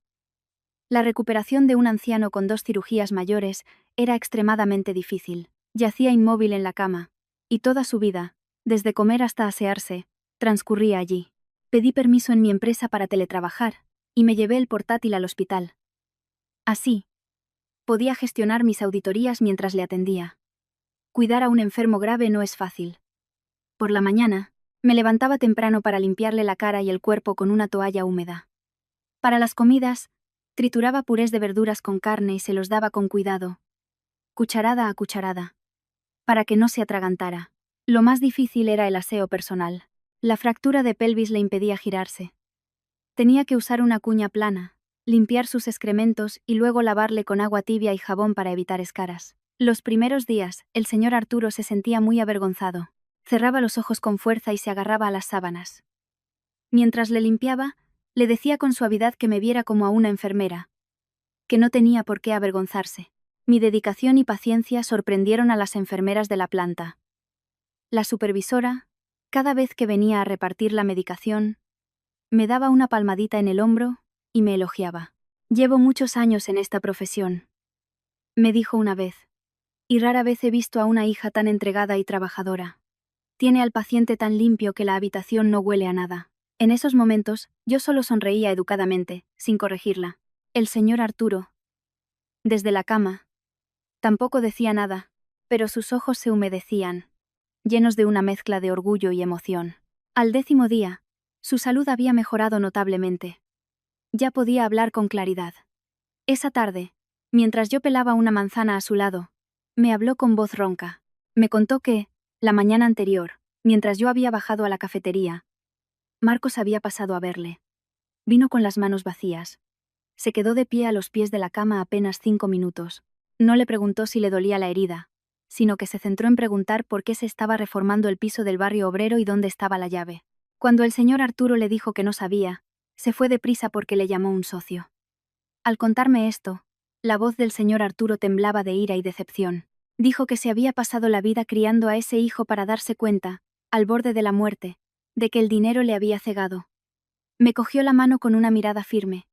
La recuperación de un anciano con 2 cirugías mayores era extremadamente difícil. Yacía inmóvil en la cama, y toda su vida, desde comer hasta asearse, transcurría allí. Pedí permiso en mi empresa para teletrabajar, y me llevé el portátil al hospital. Así, podía gestionar mis auditorías mientras le atendía. Cuidar a un enfermo grave no es fácil. Por la mañana, me levantaba temprano para limpiarle la cara y el cuerpo con una toalla húmeda. Para las comidas, trituraba purés de verduras con carne y se los daba con cuidado, cucharada a cucharada, para que no se atragantara. Lo más difícil era el aseo personal. La fractura de pelvis le impedía girarse. Tenía que usar una cuña plana, limpiar sus excrementos y luego lavarle con agua tibia y jabón para evitar escaras. Los primeros días, el señor Arturo se sentía muy avergonzado. Cerraba los ojos con fuerza y se agarraba a las sábanas. Mientras le limpiaba, le decía con suavidad que me viera como a una enfermera, que no tenía por qué avergonzarse. Mi dedicación y paciencia sorprendieron a las enfermeras de la planta. La supervisora, cada vez que venía a repartir la medicación, me daba una palmadita en el hombro y me elogiaba. Llevo muchos años en esta profesión, me dijo una vez, y rara vez he visto a una hija tan entregada y trabajadora. Tiene al paciente tan limpio que la habitación no huele a nada. En esos momentos, yo solo sonreía educadamente, sin corregirla. El señor Arturo, desde la cama, tampoco decía nada, pero sus ojos se humedecían, llenos de una mezcla de orgullo y emoción. Al 10º día, su salud había mejorado notablemente. Ya podía hablar con claridad. Esa tarde, mientras yo pelaba una manzana a su lado, me habló con voz ronca. Me contó que, la mañana anterior, mientras yo había bajado a la cafetería, Marcos había pasado a verle. Vino con las manos vacías. Se quedó de pie a los pies de la cama apenas 5 minutos. No le preguntó si le dolía la herida, sino que se centró en preguntar por qué se estaba reformando el piso del barrio obrero y dónde estaba la llave. Cuando el señor Arturo le dijo que no sabía, se fue deprisa porque le llamó un socio. Al contarme esto, la voz del señor Arturo temblaba de ira y decepción. Dijo que se había pasado la vida criando a ese hijo para darse cuenta, al borde de la muerte, de que el dinero le había cegado. Me cogió la mano con una mirada firme.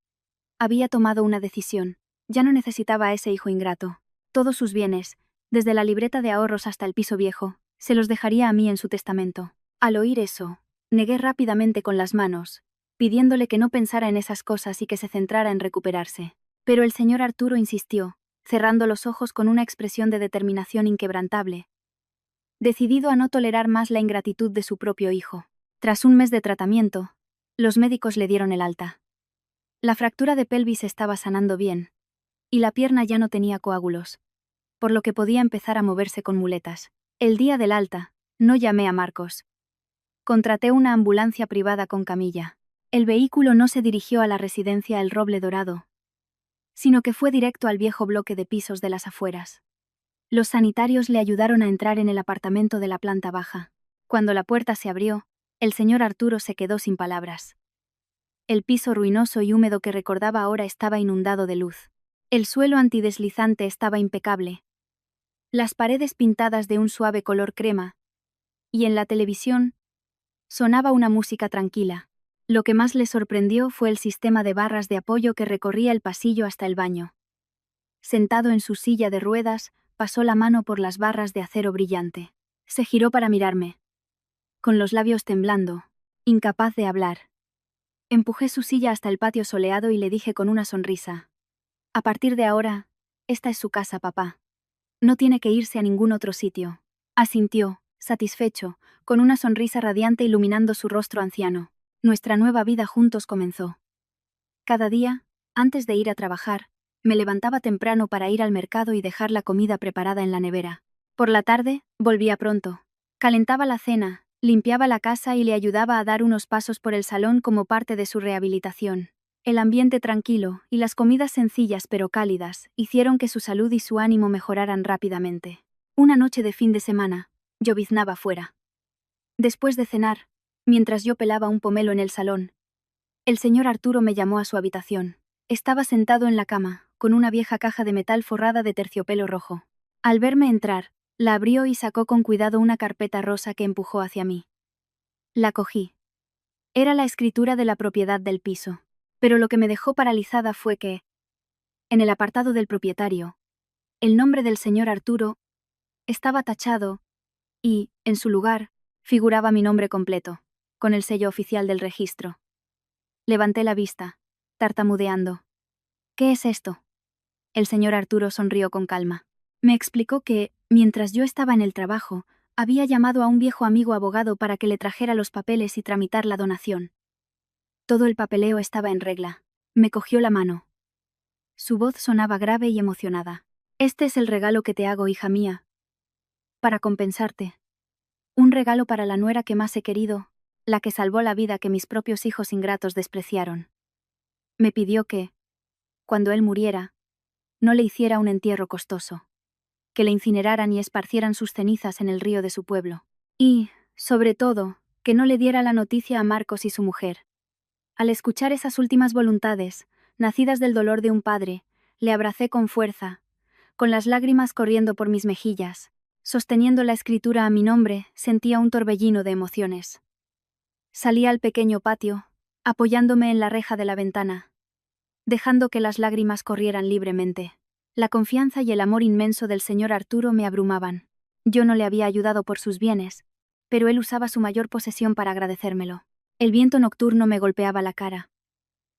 Había tomado una decisión. Ya no necesitaba a ese hijo ingrato. Todos sus bienes, desde la libreta de ahorros hasta el piso viejo, se los dejaría a mí en su testamento. Al oír eso, negué rápidamente con las manos, pidiéndole que no pensara en esas cosas y que se centrara en recuperarse. Pero el señor Arturo insistió, cerrando los ojos con una expresión de determinación inquebrantable, decidido a no tolerar más la ingratitud de su propio hijo. Tras un mes de tratamiento, los médicos le dieron el alta. La fractura de pelvis estaba sanando bien, y la pierna ya no tenía coágulos, por lo que podía empezar a moverse con muletas. El día del alta, no llamé a Marcos. Contraté una ambulancia privada con camilla. El vehículo no se dirigió a la residencia El Roble Dorado, sino que fue directo al viejo bloque de pisos de las afueras. Los sanitarios le ayudaron a entrar en el apartamento de la planta baja. Cuando la puerta se abrió, el señor Arturo se quedó sin palabras. El piso ruinoso y húmedo que recordaba ahora estaba inundado de luz. El suelo antideslizante estaba impecable. Las paredes pintadas de un suave color crema. Y en la televisión, sonaba una música tranquila. Lo que más le sorprendió fue el sistema de barras de apoyo que recorría el pasillo hasta el baño. Sentado en su silla de ruedas, pasó la mano por las barras de acero brillante. Se giró para mirarme, con los labios temblando, incapaz de hablar. Empujé su silla hasta el patio soleado y le dije con una sonrisa: «A partir de ahora, esta es su casa, papá. No tiene que irse a ningún otro sitio». Asintió, satisfecho, con una sonrisa radiante iluminando su rostro anciano. Nuestra nueva vida juntos comenzó. Cada día, antes de ir a trabajar, me levantaba temprano para ir al mercado y dejar la comida preparada en la nevera. Por la tarde, volvía pronto. Calentaba la cena, limpiaba la casa y le ayudaba a dar unos pasos por el salón como parte de su rehabilitación. El ambiente tranquilo y las comidas sencillas pero cálidas hicieron que su salud y su ánimo mejoraran rápidamente. Una noche de fin de semana, lloviznaba fuera. Después de cenar, mientras yo pelaba un pomelo en el salón, el señor Arturo me llamó a su habitación. Estaba sentado en la cama, con una vieja caja de metal forrada de terciopelo rojo. Al verme entrar, la abrió y sacó con cuidado una carpeta rosa que empujó hacia mí. La cogí. Era la escritura de la propiedad del piso. Pero lo que me dejó paralizada fue que, en el apartado del propietario, el nombre del señor Arturo estaba tachado y, en su lugar, figuraba mi nombre completo, con el sello oficial del registro. Levanté la vista, tartamudeando. ¿Qué es esto? El señor Arturo sonrió con calma. Me explicó que, mientras yo estaba en el trabajo, había llamado a un viejo amigo abogado para que le trajera los papeles y tramitar la donación. Todo el papeleo estaba en regla. Me cogió la mano. Su voz sonaba grave y emocionada. Este es el regalo que te hago, hija mía. Para compensarte. Un regalo para la nuera que más he querido, la que salvó la vida que mis propios hijos ingratos despreciaron. Me pidió que, cuando él muriera, no le hiciera un entierro costoso, que le incineraran y esparcieran sus cenizas en el río de su pueblo. Y, sobre todo, que no le diera la noticia a Marcos y su mujer. Al escuchar esas últimas voluntades, nacidas del dolor de un padre, le abracé con fuerza, con las lágrimas corriendo por mis mejillas. Sosteniendo la escritura a mi nombre, sentía un torbellino de emociones. Salí al pequeño patio, apoyándome en la reja de la ventana, dejando que las lágrimas corrieran libremente. La confianza y el amor inmenso del señor Arturo me abrumaban. Yo no le había ayudado por sus bienes, pero él usaba su mayor posesión para agradecérmelo. El viento nocturno me golpeaba la cara.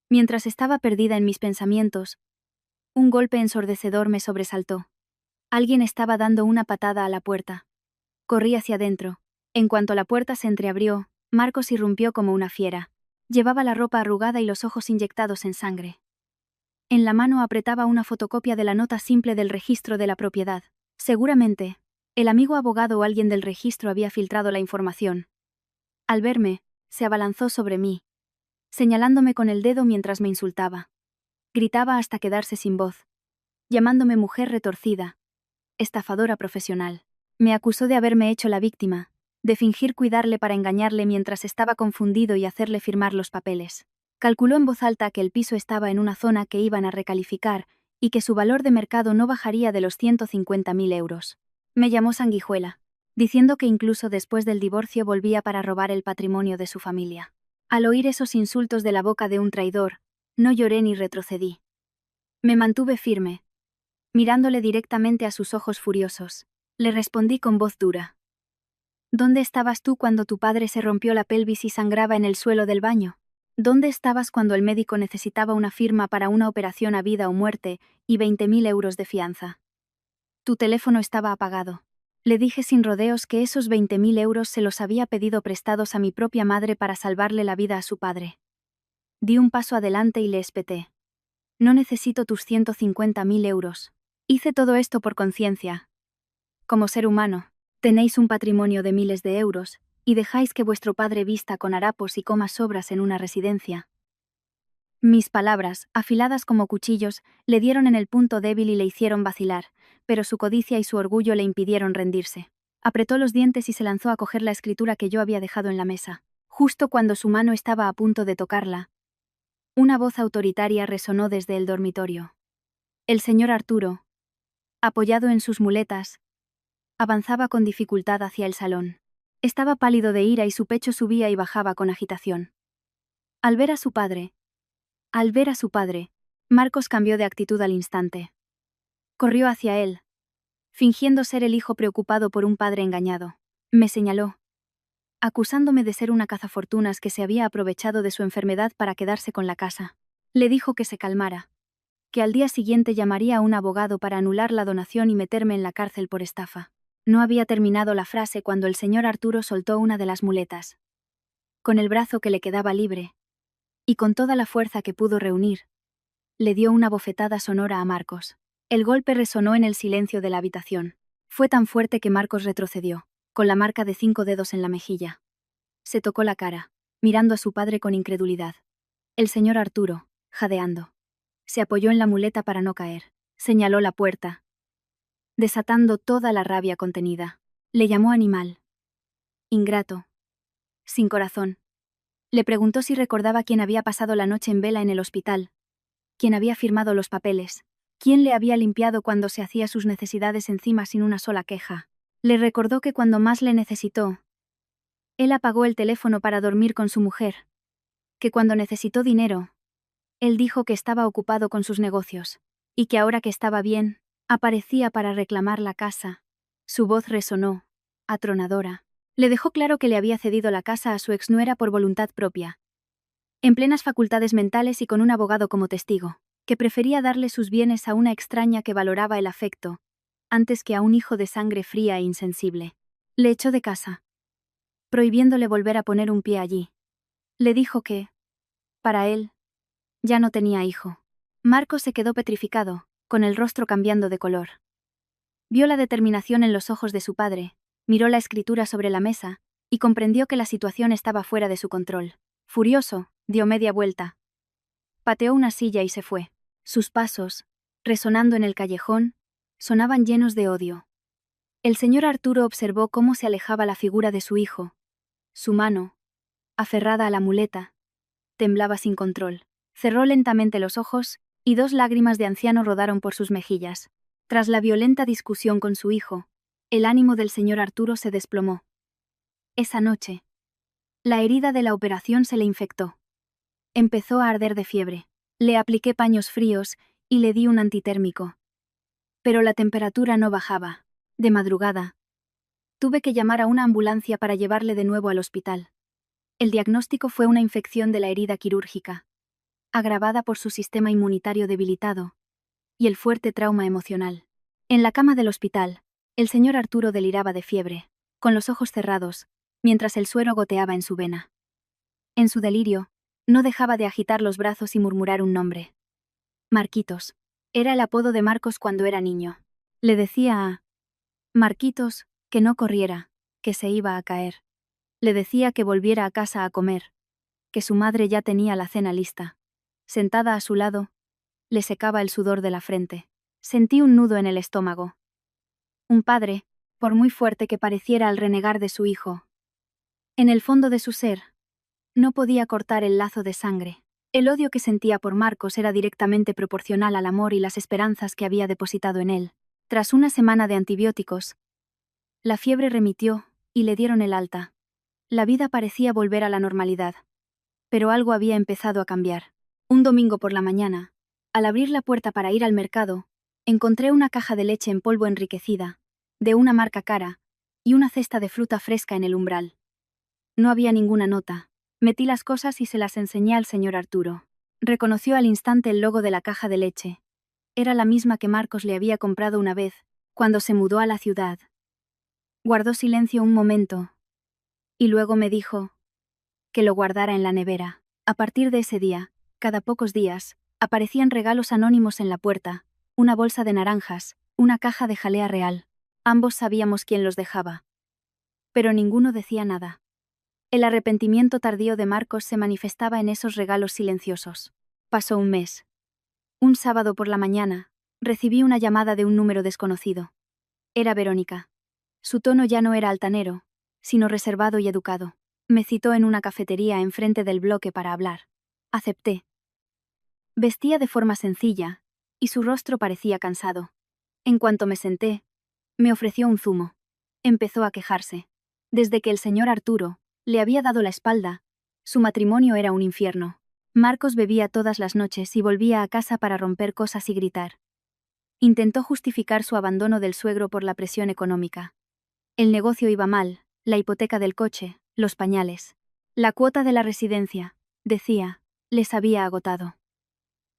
Mientras estaba perdida en mis pensamientos, un golpe ensordecedor me sobresaltó. Alguien estaba dando una patada a la puerta. Corrí hacia adentro. En cuanto la puerta se entreabrió, Marcos irrumpió como una fiera. Llevaba la ropa arrugada y los ojos inyectados en sangre. En la mano apretaba una fotocopia de la nota simple del registro de la propiedad. Seguramente, el amigo abogado o alguien del registro había filtrado la información. Al verme, se abalanzó sobre mí, señalándome con el dedo mientras me insultaba. Gritaba hasta quedarse sin voz, llamándome mujer retorcida, estafadora profesional. Me acusó de haberme hecho la víctima, de fingir cuidarle para engañarle mientras estaba confundido y hacerle firmar los papeles. Calculó en voz alta que el piso estaba en una zona que iban a recalificar y que su valor de mercado no bajaría de los 150.000 euros. Me llamó sanguijuela, diciendo que incluso después del divorcio volvía para robar el patrimonio de su familia. Al oír esos insultos de la boca de un traidor, no lloré ni retrocedí. Me mantuve firme, mirándole directamente a sus ojos furiosos. Le respondí con voz dura. ¿Dónde estabas tú cuando tu padre se rompió la pelvis y sangraba en el suelo del baño? ¿Dónde estabas cuando el médico necesitaba una firma para una operación a vida o muerte y 20.000 euros de fianza? Tu teléfono estaba apagado. Le dije sin rodeos que esos 20.000 euros se los había pedido prestados a mi propia madre para salvarle la vida a su padre. Di un paso adelante y le espeté. No necesito tus 150.000 euros. Hice todo esto por conciencia. Como ser humano, tenéis un patrimonio de miles de euros, y dejáis que vuestro padre vista con harapos y coma sobras en una residencia. Mis palabras, afiladas como cuchillos, le dieron en el punto débil y le hicieron vacilar, pero su codicia y su orgullo le impidieron rendirse. Apretó los dientes y se lanzó a coger la escritura que yo había dejado en la mesa. Justo cuando su mano estaba a punto de tocarla, una voz autoritaria resonó desde el dormitorio. El señor Arturo, apoyado en sus muletas, avanzaba con dificultad hacia el salón. Estaba pálido de ira y su pecho subía y bajaba con agitación. Al ver a su padre, Marcos cambió de actitud al instante. Corrió hacia él, fingiendo ser el hijo preocupado por un padre engañado. Me señaló, acusándome de ser una cazafortunas que se había aprovechado de su enfermedad para quedarse con la casa. Le dijo que se calmara, que al día siguiente llamaría a un abogado para anular la donación y meterme en la cárcel por estafa. No había terminado la frase cuando el señor Arturo soltó una de las muletas. Con el brazo que le quedaba libre, y con toda la fuerza que pudo reunir, le dio una bofetada sonora a Marcos. El golpe resonó en el silencio de la habitación. Fue tan fuerte que Marcos retrocedió, con la marca de 5 dedos en la mejilla. Se tocó la cara, mirando a su padre con incredulidad. El señor Arturo, jadeando, se apoyó en la muleta para no caer. Señaló la puerta, desatando toda la rabia contenida. Le llamó animal. Ingrato. Sin corazón. Le preguntó si recordaba quién había pasado la noche en vela en el hospital, quién había firmado los papeles, quién le había limpiado cuando se hacía sus necesidades encima sin una sola queja. Le recordó que cuando más le necesitó, él apagó el teléfono para dormir con su mujer, que cuando necesitó dinero, él dijo que estaba ocupado con sus negocios, y que ahora que estaba bien, aparecía para reclamar la casa. Su voz resonó, atronadora. Le dejó claro que le había cedido la casa a su exnuera por voluntad propia, en plenas facultades mentales y con un abogado como testigo, que prefería darle sus bienes a una extraña que valoraba el afecto, antes que a un hijo de sangre fría e insensible. Le echó de casa, prohibiéndole volver a poner un pie allí. Le dijo que, para él, ya no tenía hijo. Marcos se quedó petrificado, con el rostro cambiando de color. Vio la determinación en los ojos de su padre, miró la escritura sobre la mesa, y comprendió que la situación estaba fuera de su control. Furioso, dio media vuelta. Pateó una silla y se fue. Sus pasos, resonando en el callejón, sonaban llenos de odio. El señor Arturo observó cómo se alejaba la figura de su hijo. Su mano, aferrada a la muleta, temblaba sin control. Cerró lentamente los ojos, y 2 lágrimas de anciano rodaron por sus mejillas. Tras la violenta discusión con su hijo, el ánimo del señor Arturo se desplomó. Esa noche, la herida de la operación se le infectó. Empezó a arder de fiebre. Le apliqué paños fríos y le di un antitérmico. Pero la temperatura no bajaba. De madrugada, tuve que llamar a una ambulancia para llevarle de nuevo al hospital. El diagnóstico fue una infección de la herida quirúrgica, agravada por su sistema inmunitario debilitado y el fuerte trauma emocional. En la cama del hospital, el señor Arturo deliraba de fiebre, con los ojos cerrados, mientras el suero goteaba en su vena. En su delirio, no dejaba de agitar los brazos y murmurar un nombre. Marquitos. Era el apodo de Marcos cuando era niño. Le decía a Marquitos que no corriera, que se iba a caer. Le decía que volviera a casa a comer, que su madre ya tenía la cena lista. Sentada a su lado, le secaba el sudor de la frente. Sentí un nudo en el estómago. Un padre, por muy fuerte que pareciera al renegar de su hijo, en el fondo de su ser, no podía cortar el lazo de sangre. El odio que sentía por Marcos era directamente proporcional al amor y las esperanzas que había depositado en él. Tras una semana de antibióticos, la fiebre remitió y le dieron el alta. La vida parecía volver a la normalidad. Pero algo había empezado a cambiar. Un domingo por la mañana, al abrir la puerta para ir al mercado, encontré una caja de leche en polvo enriquecida, de una marca cara, y una cesta de fruta fresca en el umbral. No había ninguna nota. Metí las cosas y se las enseñé al señor Arturo. Reconoció al instante el logo de la caja de leche. Era la misma que Marcos le había comprado una vez, cuando se mudó a la ciudad. Guardó silencio un momento, y luego me dijo que lo guardara en la nevera. A partir de ese día, cada pocos días, aparecían regalos anónimos en la puerta, una bolsa de naranjas, una caja de jalea real. Ambos sabíamos quién los dejaba. Pero ninguno decía nada. El arrepentimiento tardío de Marcos se manifestaba en esos regalos silenciosos. Pasó un mes. Un sábado por la mañana, recibí una llamada de un número desconocido. Era Verónica. Su tono ya no era altanero, sino reservado y educado. Me citó en una cafetería enfrente del bloque para hablar. Acepté. Vestía de forma sencilla, y su rostro parecía cansado. En cuanto me senté, me ofreció un zumo. Empezó a quejarse. Desde que el señor Arturo le había dado la espalda, su matrimonio era un infierno. Marcos bebía todas las noches y volvía a casa para romper cosas y gritar. Intentó justificar su abandono del suegro por la presión económica. El negocio iba mal, la hipoteca del coche, los pañales. La cuota de la residencia, decía, les había agotado.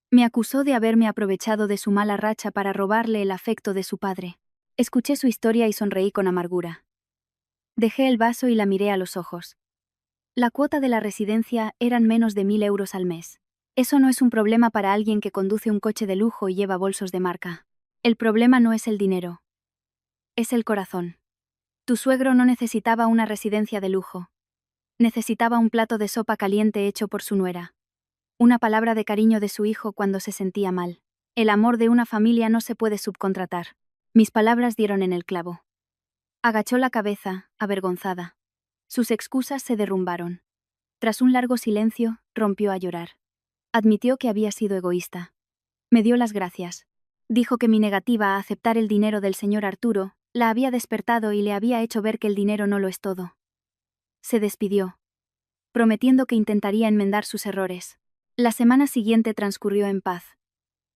Me acusó de haberme aprovechado de su mala racha para robarle el afecto de su padre. Escuché su historia y sonreí con amargura. Dejé el vaso y la miré a los ojos. La cuota de la residencia eran menos de 1.000 euros al mes. Eso no es un problema para alguien que conduce un coche de lujo y lleva bolsos de marca. El problema no es el dinero. Es el corazón. Tu suegro no necesitaba una residencia de lujo. Necesitaba un plato de sopa caliente hecho por su nuera. Una palabra de cariño de su hijo cuando se sentía mal. El amor de una familia no se puede subcontratar. Mis palabras dieron en el clavo. Agachó la cabeza, avergonzada. Sus excusas se derrumbaron. Tras un largo silencio, rompió a llorar. Admitió que había sido egoísta. Me dio las gracias. Dijo que mi negativa a aceptar el dinero del señor Arturo la había despertado y le había hecho ver que el dinero no lo es todo. Se despidió, prometiendo que intentaría enmendar sus errores. La semana siguiente transcurrió en paz.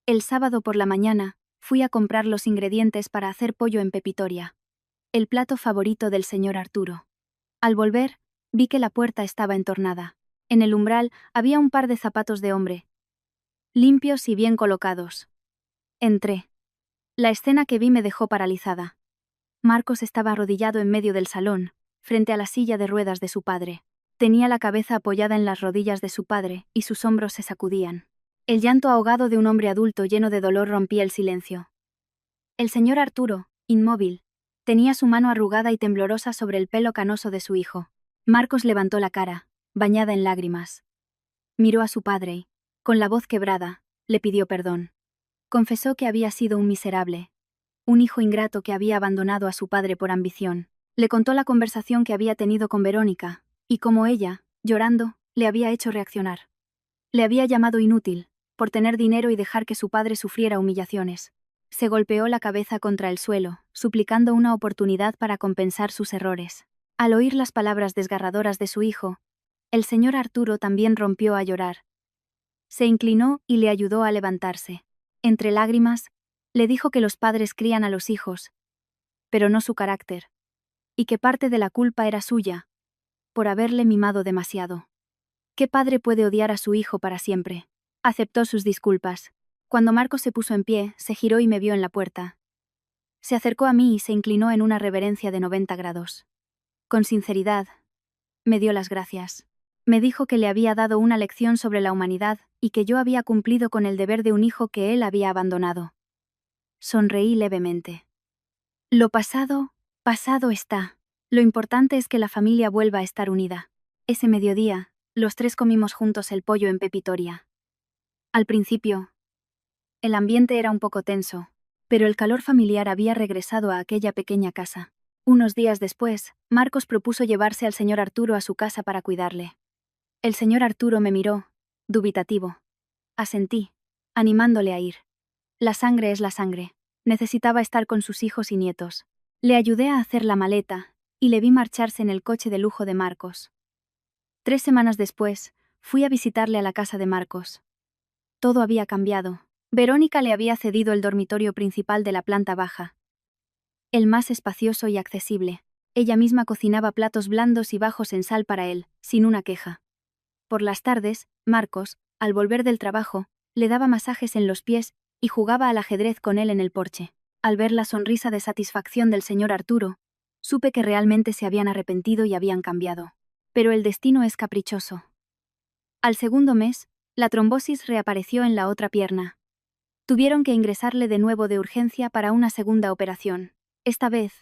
El sábado por la mañana, fui a comprar los ingredientes para hacer pollo en pepitoria, el plato favorito del señor Arturo. Al volver, vi que la puerta estaba entornada. En el umbral había un par de zapatos de hombre, limpios y bien colocados. Entré. La escena que vi me dejó paralizada. Marcos estaba arrodillado en medio del salón, frente a la silla de ruedas de su padre. Tenía la cabeza apoyada en las rodillas de su padre y sus hombros se sacudían. El llanto ahogado de un hombre adulto lleno de dolor rompía el silencio. El señor Arturo, inmóvil, tenía su mano arrugada y temblorosa sobre el pelo canoso de su hijo. Marcos levantó la cara, bañada en lágrimas. Miró a su padre y, con la voz quebrada, le pidió perdón. Confesó que había sido un miserable, un hijo ingrato que había abandonado a su padre por ambición. Le contó la conversación que había tenido con Verónica, y cómo ella, llorando, le había hecho reaccionar. Le había llamado inútil, por tener dinero y dejar que su padre sufriera humillaciones. Se golpeó la cabeza contra el suelo, suplicando una oportunidad para compensar sus errores. Al oír las palabras desgarradoras de su hijo, el señor Arturo también rompió a llorar. Se inclinó y le ayudó a levantarse. Entre lágrimas, le dijo que los padres crían a los hijos, pero no su carácter, y que parte de la culpa era suya, por haberle mimado demasiado. ¿Qué padre puede odiar a su hijo para siempre? Aceptó sus disculpas. Cuando Marcos se puso en pie, se giró y me vio en la puerta. Se acercó a mí y se inclinó en una reverencia de 90 grados. Con sinceridad, me dio las gracias. Me dijo que le había dado una lección sobre la humanidad y que yo había cumplido con el deber de un hijo que él había abandonado. Sonreí levemente. Lo pasado, pasado está. Lo importante es que la familia vuelva a estar unida. Ese mediodía, los tres comimos juntos el pollo en pepitoria. Al principio, el ambiente era un poco tenso, pero el calor familiar había regresado a aquella pequeña casa. Unos días después, Marcos propuso llevarse al señor Arturo a su casa para cuidarle. El señor Arturo me miró, dubitativo. Asentí, animándole a ir. La sangre es la sangre. Necesitaba estar con sus hijos y nietos. Le ayudé a hacer la maleta, y le vi marcharse en el coche de lujo de Marcos. 3 semanas después, fui a visitarle a la casa de Marcos. Todo había cambiado. Verónica le había cedido el dormitorio principal de la planta baja, el más espacioso y accesible. Ella misma cocinaba platos blandos y bajos en sal para él, sin una queja. Por las tardes, Marcos, al volver del trabajo, le daba masajes en los pies y jugaba al ajedrez con él en el porche. Al ver la sonrisa de satisfacción del señor Arturo, supe que realmente se habían arrepentido y habían cambiado. Pero el destino es caprichoso. Al segundo mes, la trombosis reapareció en la otra pierna. Tuvieron que ingresarle de nuevo de urgencia para una segunda operación. Esta vez,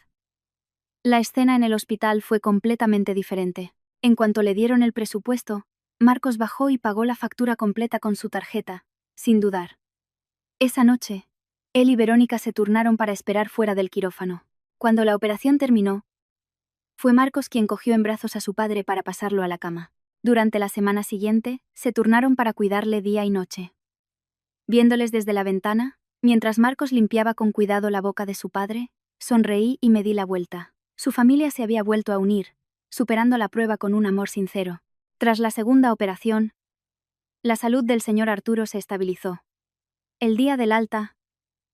la escena en el hospital fue completamente diferente. En cuanto le dieron el presupuesto, Marcos bajó y pagó la factura completa con su tarjeta, sin dudar. Esa noche, él y Verónica se turnaron para esperar fuera del quirófano. Cuando la operación terminó, fue Marcos quien cogió en brazos a su padre para pasarlo a la cama. Durante la semana siguiente, se turnaron para cuidarle día y noche. Viéndoles desde la ventana, mientras Marcos limpiaba con cuidado la boca de su padre, sonreí y me di la vuelta. Su familia se había vuelto a unir, superando la prueba con un amor sincero. Tras la segunda operación, la salud del señor Arturo se estabilizó. El día del alta,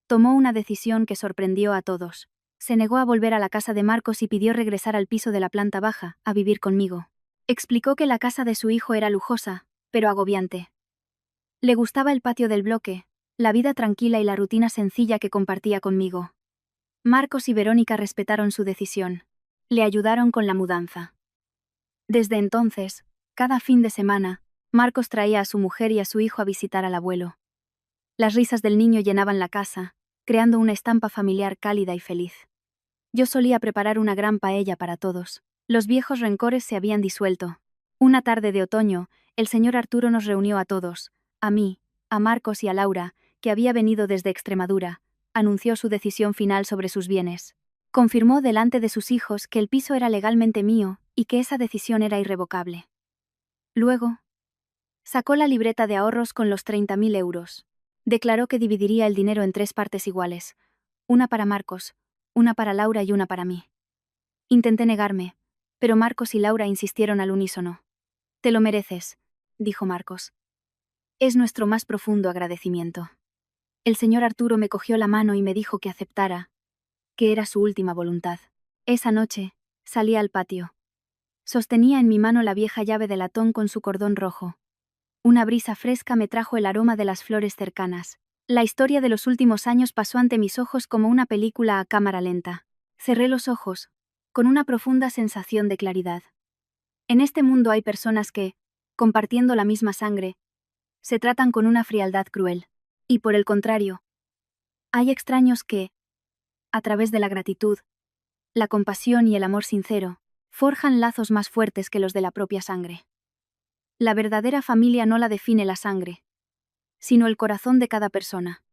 tomó una decisión que sorprendió a todos. Se negó a volver a la casa de Marcos y pidió regresar al piso de la planta baja, a vivir conmigo. Explicó que la casa de su hijo era lujosa, pero agobiante. Le gustaba el patio del bloque, la vida tranquila y la rutina sencilla que compartía conmigo. Marcos y Verónica respetaron su decisión. Le ayudaron con la mudanza. Desde entonces, cada fin de semana, Marcos traía a su mujer y a su hijo a visitar al abuelo. Las risas del niño llenaban la casa, creando una estampa familiar cálida y feliz. Yo solía preparar una gran paella para todos. Los viejos rencores se habían disuelto. Una tarde de otoño, el señor Arturo nos reunió a todos, a mí, a Marcos y a Laura, que había venido desde Extremadura, anunció su decisión final sobre sus bienes. Confirmó delante de sus hijos que el piso era legalmente mío y que esa decisión era irrevocable. Luego, sacó la libreta de ahorros con los 30.000 euros. Declaró que dividiría el dinero en 3 partes iguales, una para Marcos, una para Laura y una para mí. Intenté negarme, pero Marcos y Laura insistieron al unísono. «Te lo mereces», dijo Marcos. «Es nuestro más profundo agradecimiento». El señor Arturo me cogió la mano y me dijo que aceptara, que era su última voluntad. Esa noche, salí al patio. Sostenía en mi mano la vieja llave de latón con su cordón rojo. Una brisa fresca me trajo el aroma de las flores cercanas. La historia de los últimos años pasó ante mis ojos como una película a cámara lenta. Cerré los ojos, con una profunda sensación de claridad. En este mundo hay personas que, compartiendo la misma sangre, se tratan con una frialdad cruel. Y por el contrario, hay extraños que, a través de la gratitud, la compasión y el amor sincero, forjan lazos más fuertes que los de la propia sangre. La verdadera familia no la define la sangre, sino el corazón de cada persona.